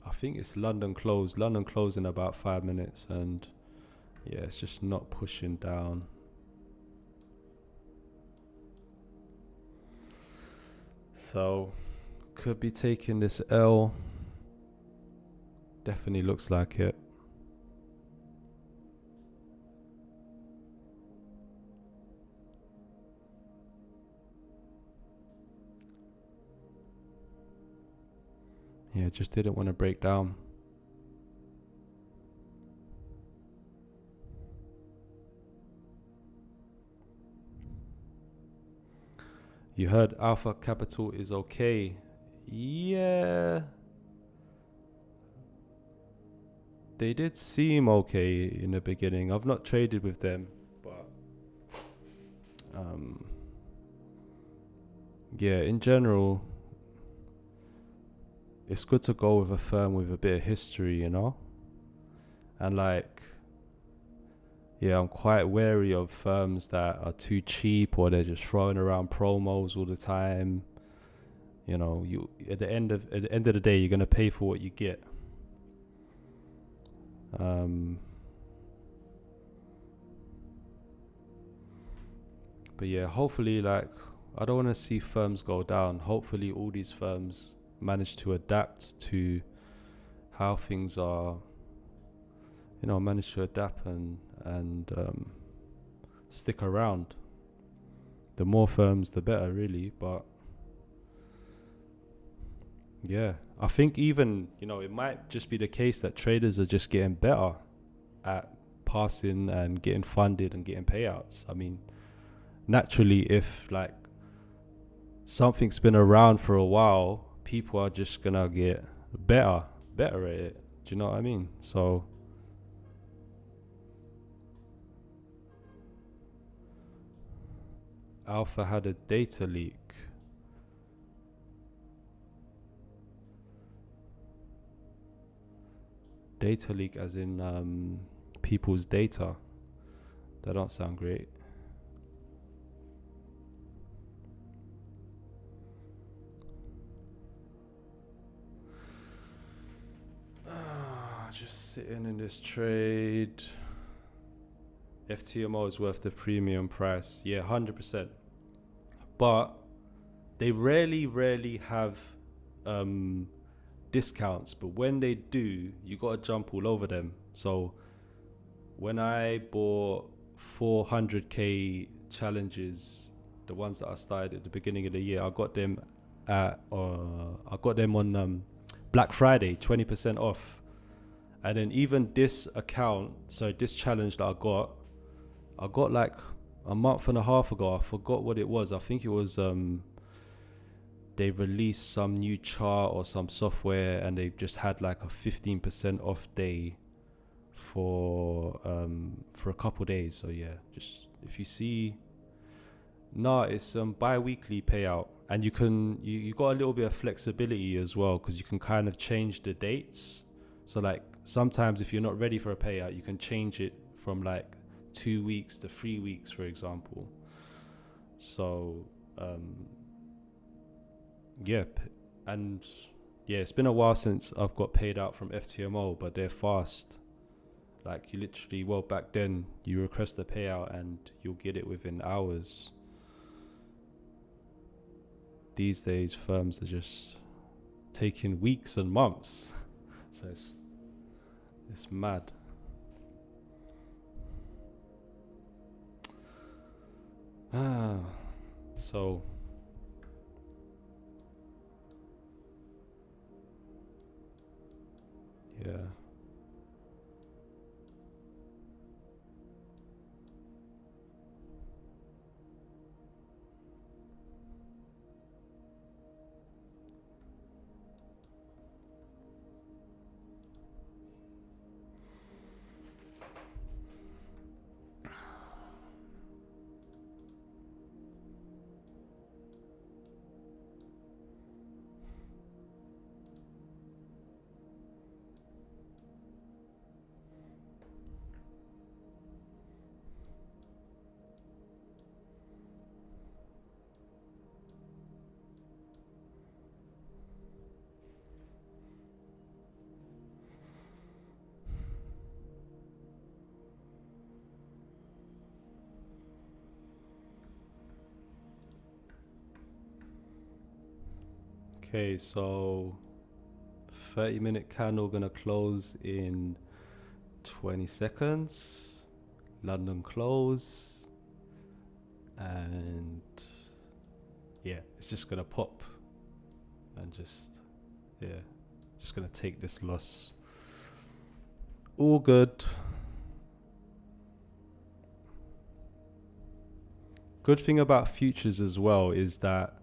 I think it's London close in about 5 minutes, and yeah, it's just not pushing down. So could be taking this L. Definitely looks like it. Yeah, just didn't want to break down. You heard Alpha Capital is okay. Yeah. They did seem okay in the beginning. I've not traded with them, but yeah, in general, it's good to go with a firm with a bit of history, you know? And like, yeah, I'm quite wary of firms that are too cheap, or they're just throwing around promos all the time. You know, you at the end of the day, you're gonna pay for what you get. But yeah, hopefully, like, I don't want to see firms go down. Hopefully all these firms manage to adapt to how things are, you know, manage to adapt and stick around. The more firms, the better, really. But yeah, I think even, you know, it might just be the case that traders are just getting better at passing and getting funded and getting payouts. I mean, naturally, if like something's been around for a while, people are just gonna get better better at it. Do you know what I mean? So Alpha had a data leak. Data leak as in people's data. That don't sound great. Just sitting in this trade. FTMO is worth the premium price. Yeah, 100%. But they rarely have discounts. But when they do, you got to jump all over them. So when I bought 400k challenges, the ones that I started at the beginning of the year, I got them on Black Friday, 20% off. And then even this this challenge that I got like a month and a half ago. I forgot what it was. I think it was they released some new chart or some software, and they just had like a 15% off day for a couple days. So yeah, just if you see, it's bi-weekly payout, and you got a little bit of flexibility as well, because you can kind of change the dates. So like sometimes if you're not ready for a payout, you can change it from like 2 weeks to 3 weeks, for example. So it's been a while since I've got paid out from FTMO, but they're fast. Like you literally, back then you request a payout and you'll get it within hours. These days firms are just taking weeks and months. So it's mad. So yeah. Okay, so 30-minute candle gonna close in 20 seconds. London close. And yeah, it's just gonna pop and just gonna take this loss. All good. Good thing about futures as well is that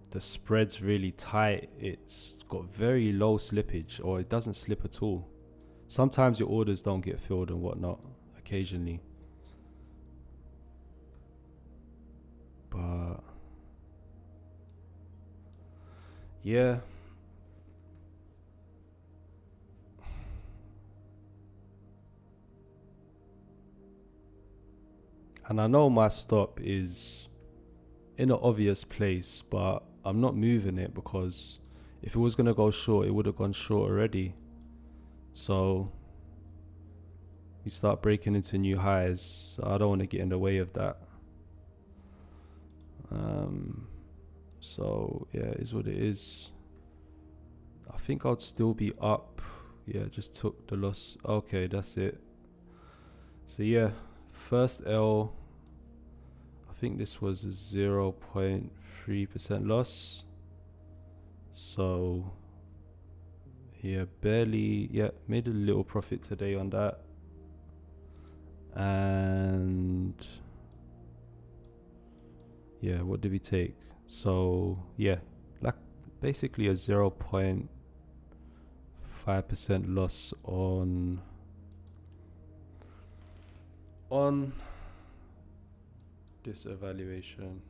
the spread's really tight. It's got very low slippage, or it doesn't slip at all. Sometimes your orders don't get filled and whatnot, occasionally. But yeah. And I know my stop is in an obvious place, but I'm not moving it, because if it was going to go short, it would have gone short already. So we start breaking into new highs. So I don't want to get in the way of that. So yeah, it is what it is. I think I'd still be up. Yeah, just took the loss. Okay, that's it. So yeah, first L, I think this was a 0.3% loss. So yeah, made a little profit today on that. And yeah, what did we take? So yeah, like basically a 0.3% 5% loss on this evaluation.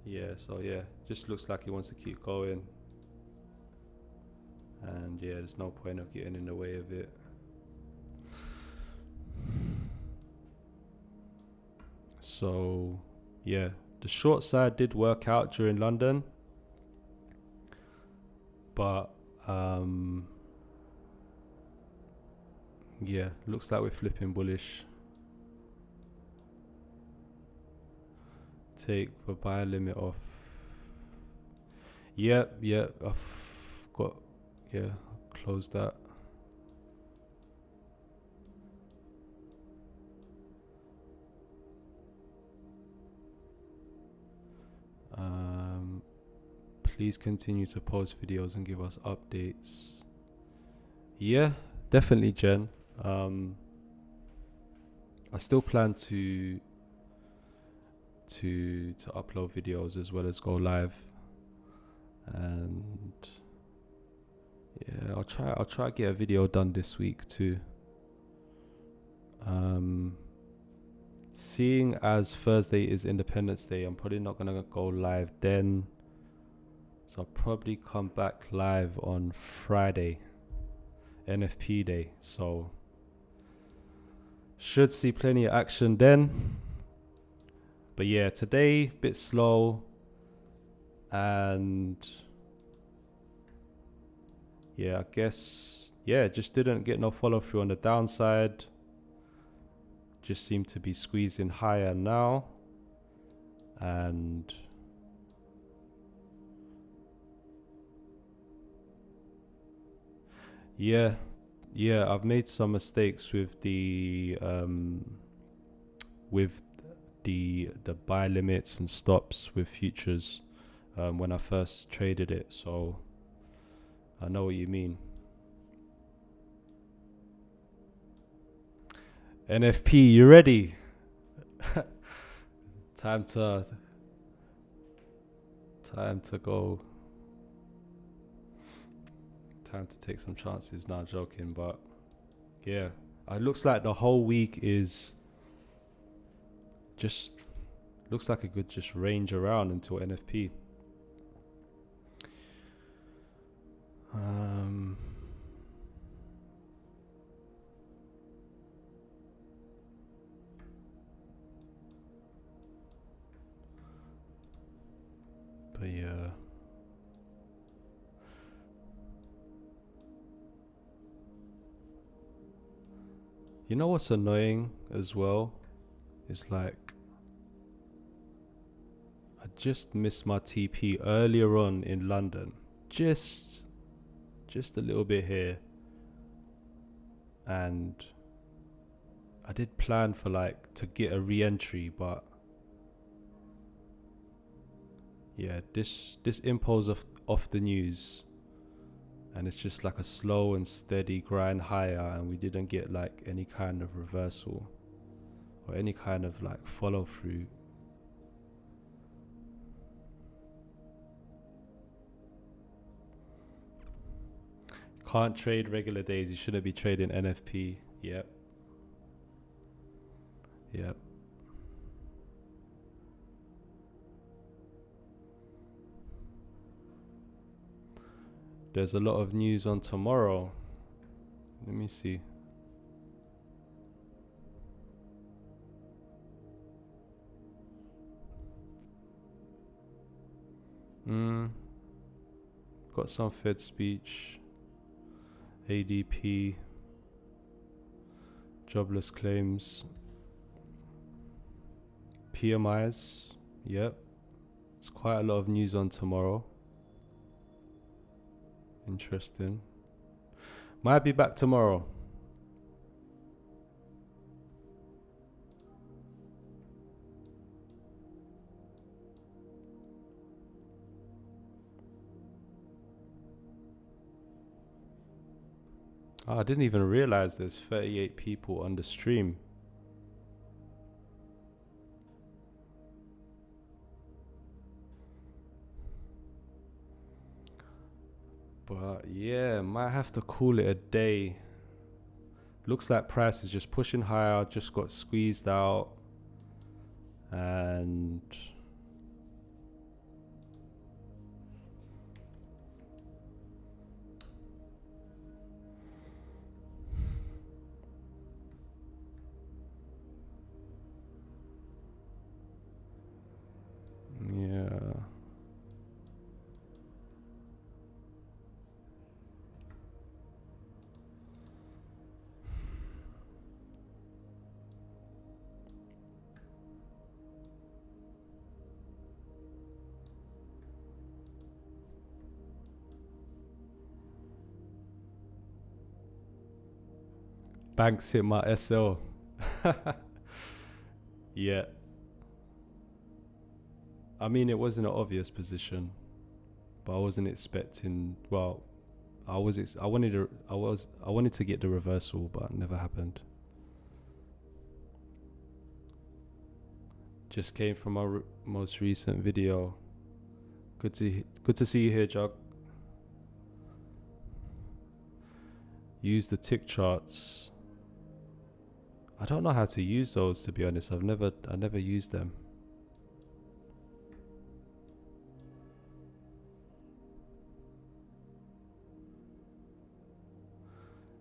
Yeah, so yeah, just looks like he wants to keep going. And yeah, there's no point of getting in the way of it. So yeah, the short side did work out during London, but yeah, looks like we're flipping bullish. Take the buy limit off. Yep, I've got, yeah, close that. Please continue to post videos and give us updates. Yeah, definitely, Jen. I still plan to upload videos as well as go live, and yeah, I'll try to get a video done this week too. Seeing as Thursday is Independence Day, I'm probably not gonna go live then, so I'll probably come back live on Friday, NFP day, so should see plenty of action then. But yeah, today bit slow, and yeah, I guess, yeah, just didn't get no follow through on the downside. Just seem to be squeezing higher now, and yeah, I've made some mistakes with the buy limits and stops with futures when I first traded it, so I know what you mean. NFP, you ready? Time to go. Time to take some chances. Not joking, but yeah, it looks like the whole week is just looks like it could just range around until NFP. But yeah. You know what's annoying as well? It's like I just missed my TP earlier on in London. Just a little bit here. And I did plan for like to get a re-entry, but yeah, this impulse off the news, and it's just like a slow and steady grind higher, and we didn't get like any kind of reversal or any kind of like follow through. Can't trade regular days. You shouldn't be trading NFP. Yep. There's a lot of news on tomorrow. Let me see. Got some Fed speech, ADP, jobless claims, PMIs. Yep. There's quite a lot of news on tomorrow. Interesting. Might be back tomorrow. Oh, I didn't even realize there's 38 people on the stream. But yeah, might have to call it a day. Looks like price is just pushing higher, just got squeezed out. And yeah. Banks hit my SL. Yeah. I mean, it wasn't an obvious position, but I wasn't expecting. Well, I wanted to get the reversal, but it never happened. Just came from our most recent video. Good to see you here, Jog. Use the tick charts. I don't know how to use those, to be honest. I never used them.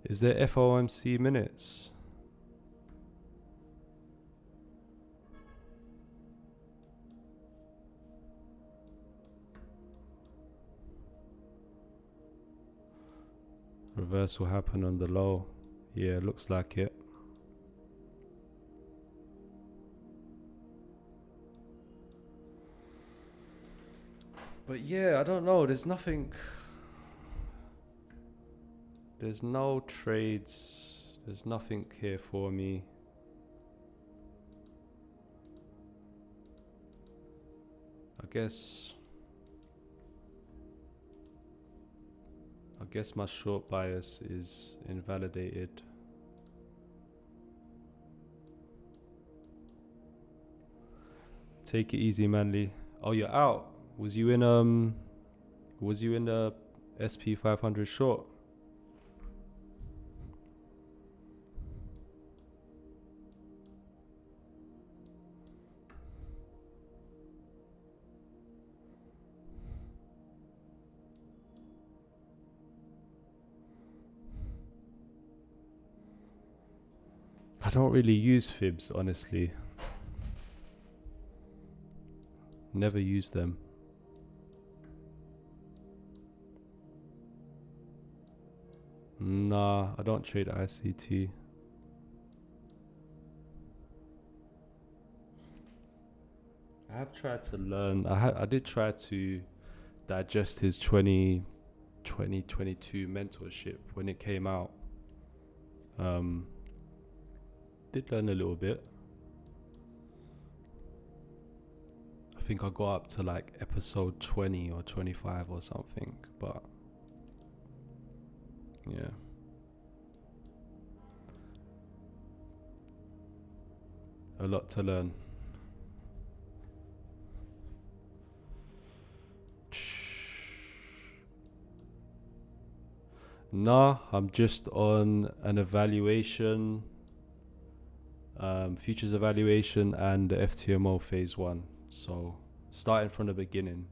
Is there FOMC minutes? Reversal happen on the low. Yeah, looks like it. But yeah, I don't know. There's no trades. There's nothing here for me. I guess my short bias is invalidated. Take it easy, Manly. Oh, you're out. Was you in the SP 500 short? I don't really use fibs, honestly. Never use them. Nah, I don't trade ICT. I have tried to learn. I did try to digest his 2022 mentorship when it came out. Did learn a little bit. I think I got up to like episode 20 or 25 or something, but yeah. A lot to learn. Nah, I'm just on an evaluation, futures evaluation and the FTMO phase 1. So starting from the beginning.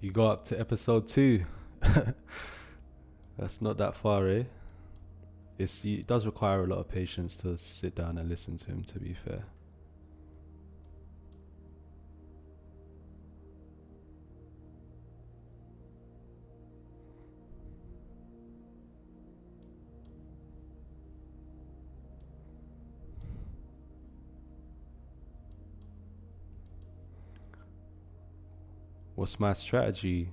You got up to episode 2. That's not that far, eh? It does require a lot of patience to sit down and listen to him, to be fair. What's my strategy?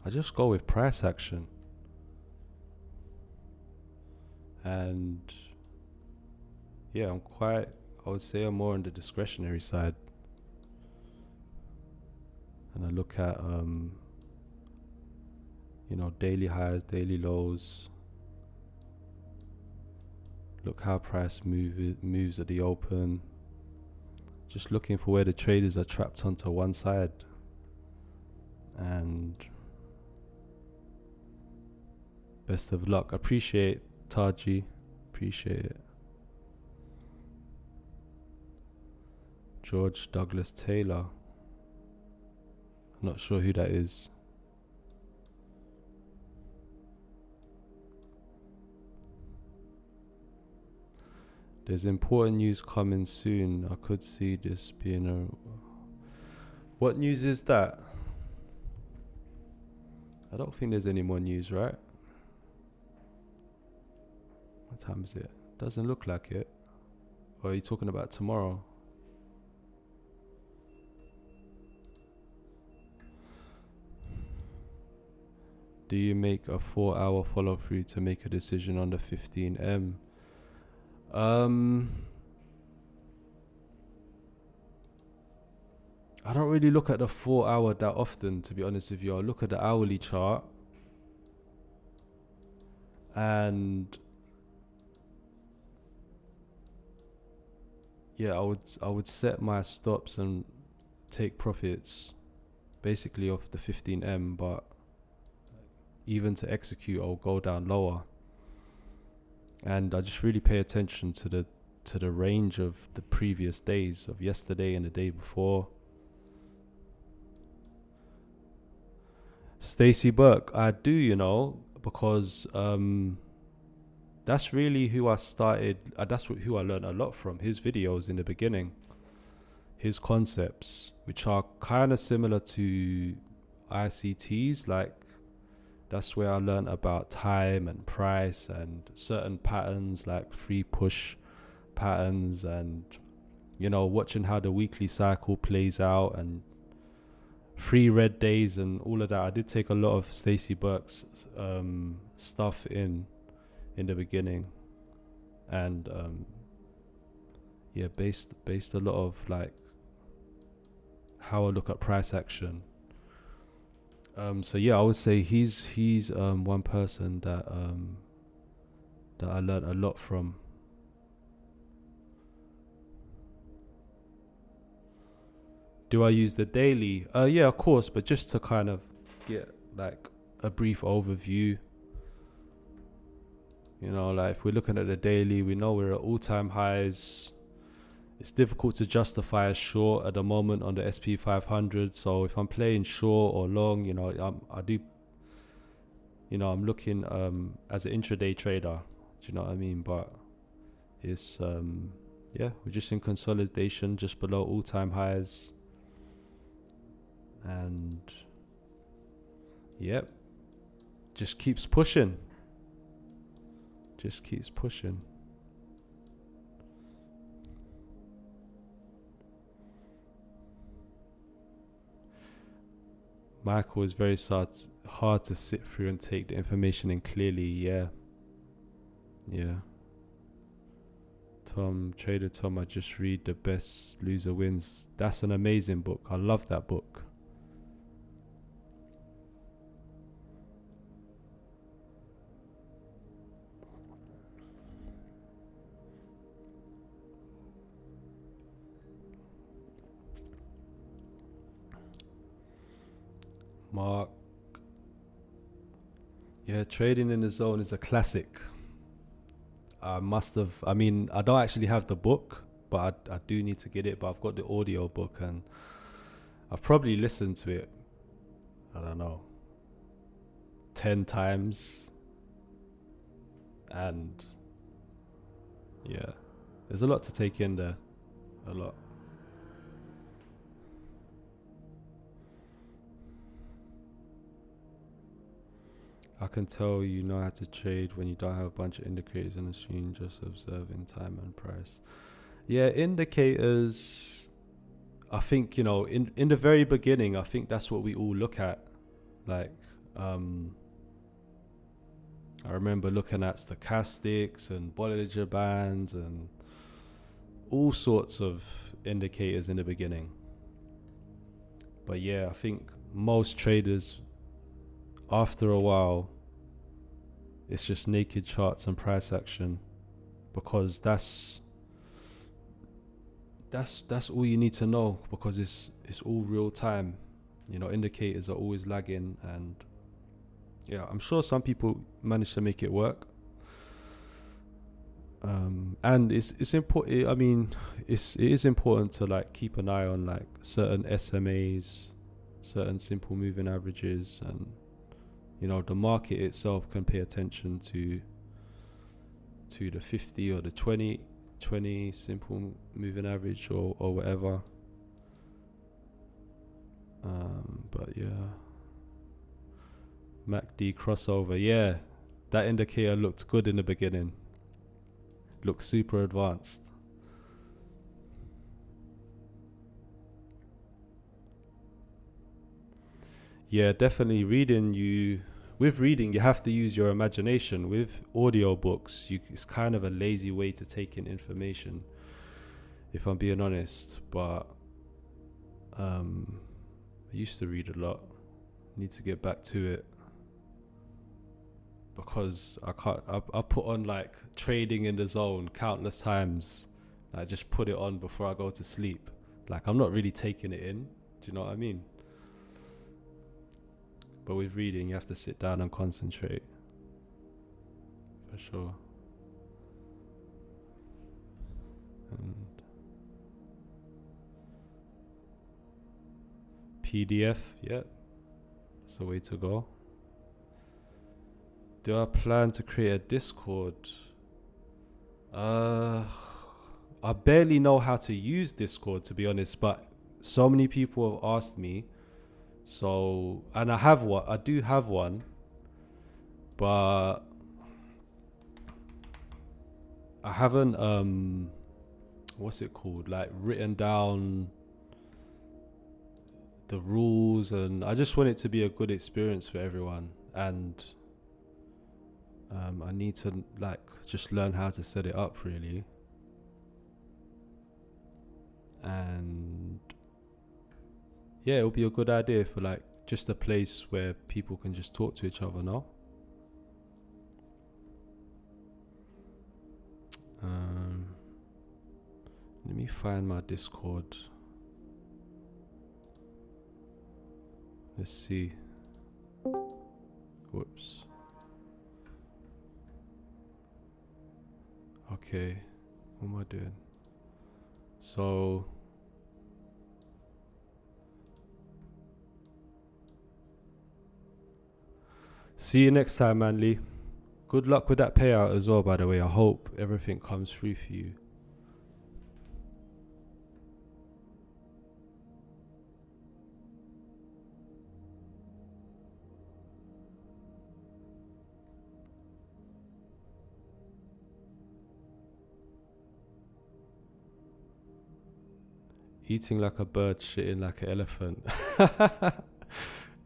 I just go with price action. And yeah, I would say I'm more on the discretionary side. And I look at You know, daily highs, daily lows. Look how price moves at the open. Just looking for where the traders are trapped onto one side. And best of luck. Appreciate Taji. Appreciate it. George Douglas Taylor. I'm not sure who that is. There's important news coming soon. I could see this being a... What news is that? I don't think there's any more news, right? What time is it? Doesn't look like it. Or are you talking about tomorrow? Do you make a 4-hour follow through to make a decision on the 15M? I don't really look at the 4-hour that often, to be honest with you. I look at the hourly chart, and yeah, I would set my stops and take profits basically off the 15M, but even to execute, I'll go down lower. And I just really pay attention to the range of the previous days, of yesterday and the day before. Stacey Burke, I do, you know, because that's really who I started. Who I learned a lot from. His videos in the beginning, his concepts, which are kind of similar to ICTs, like. That's where I learned about time and price and certain patterns like free push patterns, and, you know, watching how the weekly cycle plays out and free red days and all of that. I did take a lot of Stacey Burke's stuff in the beginning, and based a lot of like how I look at price action. So yeah, I would say he's one person that I learned a lot from. Do I use the daily? Yeah, of course, but just to kind of get like a brief overview. You know, like if we're looking at the daily, we know we're at all-time highs. It's difficult to justify a short at the moment on the SP 500. So if I'm playing short or long, you know, I'm looking as an intraday trader. Do you know what I mean? But it's we're just in consolidation, just below all-time highs, and just keeps pushing. Just keeps pushing. Michael is very hard to sit through and take the information in clearly. Yeah. Trader Tom, I just read The Best Loser Wins. That's an amazing book. I love that book. Mark. Yeah, Trading in the Zone is a classic. I don't actually have the book, but I do need to get it. But I've got the audio book, and I've probably listened to it, I don't know, 10 times. And yeah, there's a lot to take in there. A lot. I can tell you know how to trade when you don't have a bunch of indicators on the screen, just observing time and price. Yeah, indicators, I think, you know, in the very beginning, I think that's what we all look at. Like, I remember looking at stochastics and Bollinger Bands and all sorts of indicators in the beginning. But yeah, I think most traders after a while, it's just naked charts and price action, because that's all you need to know, because it's all real time. You know, indicators are always lagging, and yeah, I'm sure some people manage to make it work. And it's important. I mean, it is important to like keep an eye on like certain SMAs, certain simple moving averages, and you know, the market itself can pay attention to the 50 or the 20 simple moving average or whatever. But yeah, MACD crossover, yeah, that indicator looked good in the beginning, looked super advanced. Yeah, definitely. With reading, you have to use your imagination. With audiobooks, it's kind of a lazy way to take in information, if I'm being honest. But I used to read a lot. Need to get back to it, because I can't. I put on like Trading in the Zone countless times. I just put it on before I go to sleep. Like, I'm not really taking it in. Do you know what I mean? But with reading, you have to sit down and concentrate. For sure. And PDF, yeah, that's the way to go. Do I plan to create a Discord? I barely know how to use Discord, to be honest, but so many people have asked me. So, and I do have one, but I haven't, what's it called? Like, written down the rules, and I just want it to be a good experience for everyone. And I need to like just learn how to set it up, really. And yeah, it'll be a good idea for like just a place where people can just talk to each other now. Let me find my Discord. Let's see. Whoops. Okay, what am I doing? So see you next time, Manly. Good luck with that payout as well, by the way. I hope everything comes through for you. Eating like a bird, shitting like an elephant.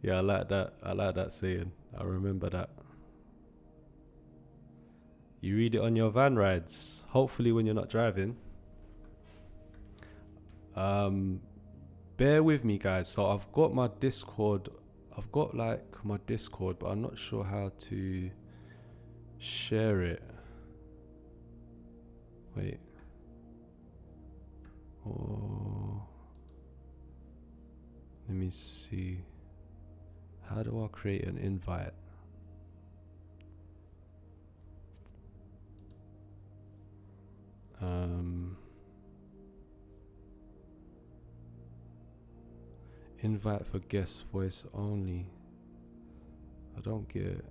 Yeah, I like that. I like that saying. I remember that. You read it on your van rides, hopefully when you're not driving. Bear with me, guys. So I've got my Discord. I've got like my Discord, but I'm not sure how to share it. Wait. Oh, let me see. How do I create an invite? Invite for guest voice only. I don't get it.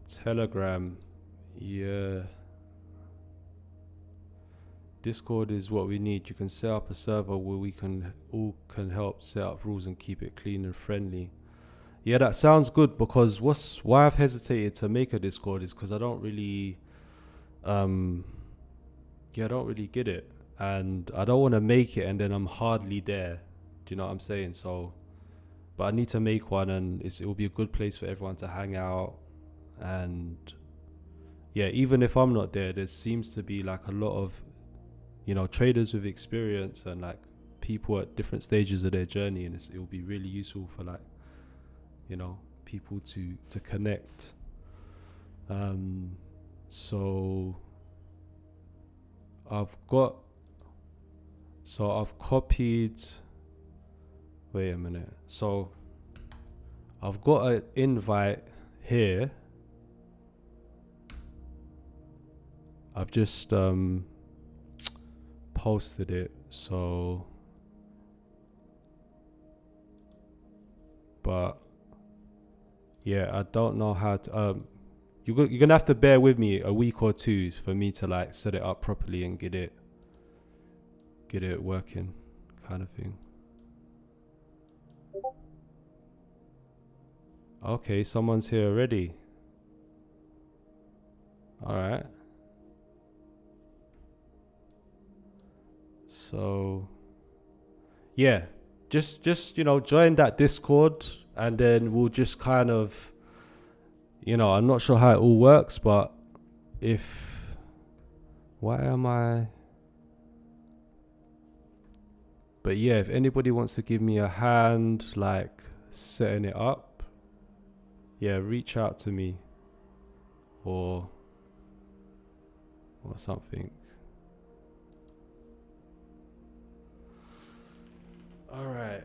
Telegram, yeah. Discord is what we need. You can set up a server where we can help set up rules and keep it clean and friendly. Yeah, that sounds good, because why I've hesitated to make a Discord is because I don't really get it, and I don't want to make it and then I'm hardly there. Do you know what I'm saying? So, but I need to make one, and it will be a good place for everyone to hang out. And yeah, even if I'm not there seems to be like a lot of, you know, traders with experience and like people at different stages of their journey, and it will be really useful for, like, you know, people to connect. So I've copied, wait a minute. So I've got an invite here. I've just posted it. So, but yeah, I don't know how to, you're gonna have to bear with me a week or two for me to, like, set it up properly and get it working, kind of thing. Okay, someone's here already. All right. So yeah, just you know, join that Discord, and then we'll just kind of, you know, I'm not sure how it all works, but but yeah, if anybody wants to give me a hand, like, setting it up, yeah, reach out to me or something. All right.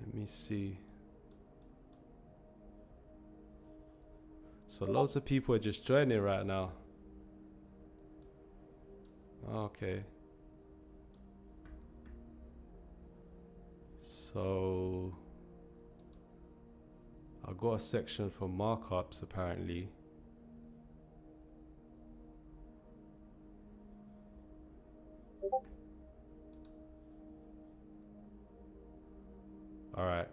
Let me see. So loads of people are just joining right now. Okay. So I got a section for markups apparently. All right.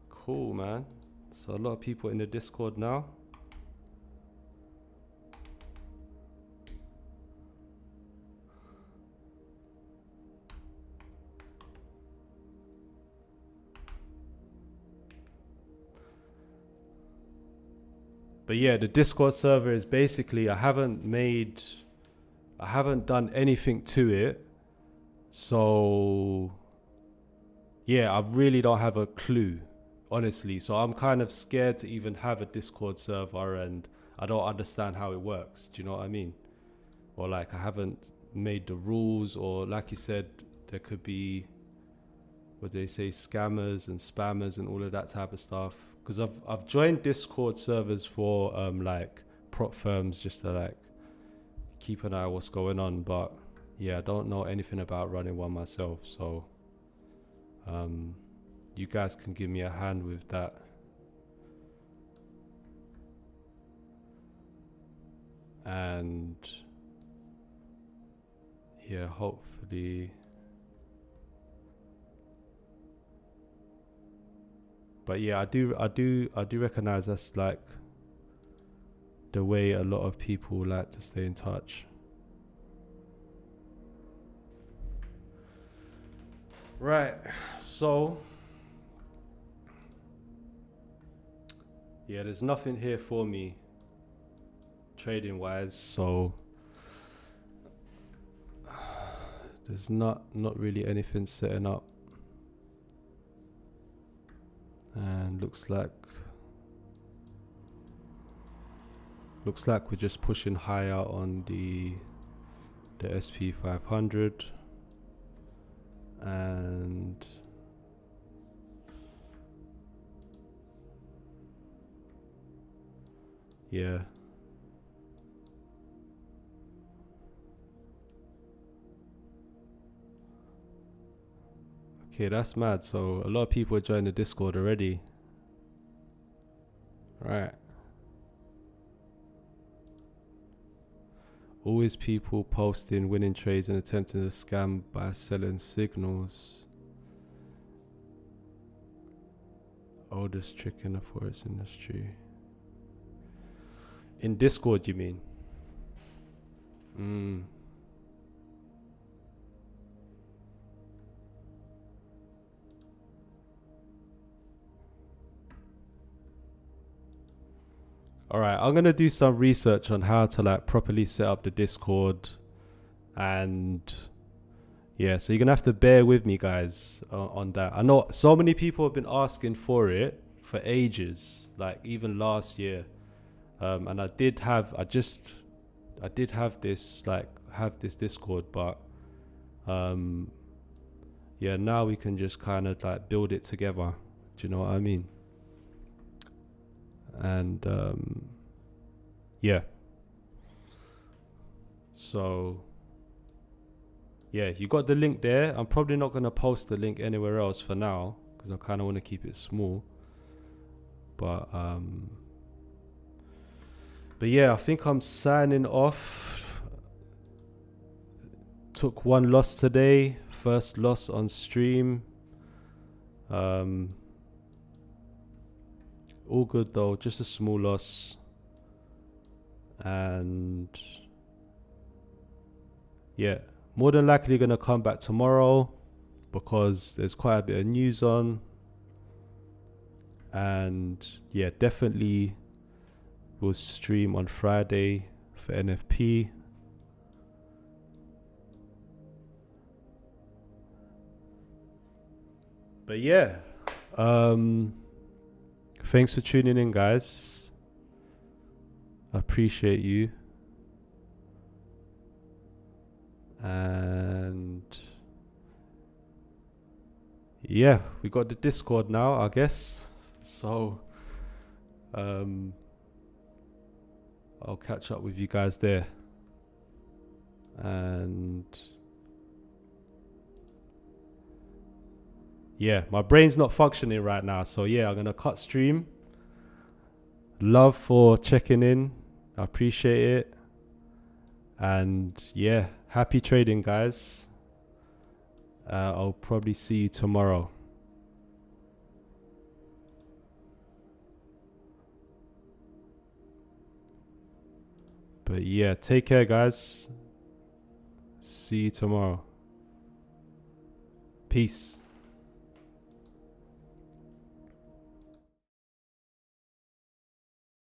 Cool, man. So a lot of people in the Discord now. But yeah, the Discord server is basically, I haven't done anything to it. So yeah, I really don't have a clue, honestly. So I'm kind of scared to even have a Discord server, and I don't understand how it works. Do you know what I mean? Or, like, I haven't made the rules, or, like you said, there could be, what they say, scammers and spammers and all of that type of stuff. Because I've joined Discord servers for like prop firms, just to, like, keep an eye on what's going on. But yeah, I don't know anything about running one myself, so you guys can give me a hand with that. And yeah, hopefully. But yeah, I do recognize that's, like, the way a lot of people like to stay in touch. Right. So yeah, there's nothing here for me trading wise, so there's not really anything setting up. And looks like we're just pushing higher on the SP 500, and yeah. Okay, that's mad. So a lot of people are joining the Discord already. Right. Always people posting winning trades and attempting to scam by selling signals. Oldest trick in the forex industry. In Discord, you mean? All right, I'm gonna do some research on how to like properly set up the Discord, and yeah, so you're gonna have to bear with me, guys, on that. I know so many people have been asking for it for ages, like even last year, and I did have this Discord, but yeah, now we can just kind of like build it together. Do you know what I mean? And yeah, so yeah, you got the link there. I'm probably not going to post the link anywhere else for now because I kind of want to keep it small, but yeah, I think I'm signing off. Took one loss today, first loss on stream. All good though, just a small loss. And yeah, more than likely gonna come back tomorrow because there's quite a bit of news on. And yeah, definitely will stream on Friday for NFP. But yeah, thanks for tuning in, guys. I appreciate you. And yeah, we got the Discord now, I guess. So I'll catch up with you guys there. And yeah, my brain's not functioning right now. So yeah, I'm going to cut stream. Love for checking in. I appreciate it. And yeah, happy trading, guys. I'll probably see you tomorrow. But yeah, take care, guys. See you tomorrow. Peace.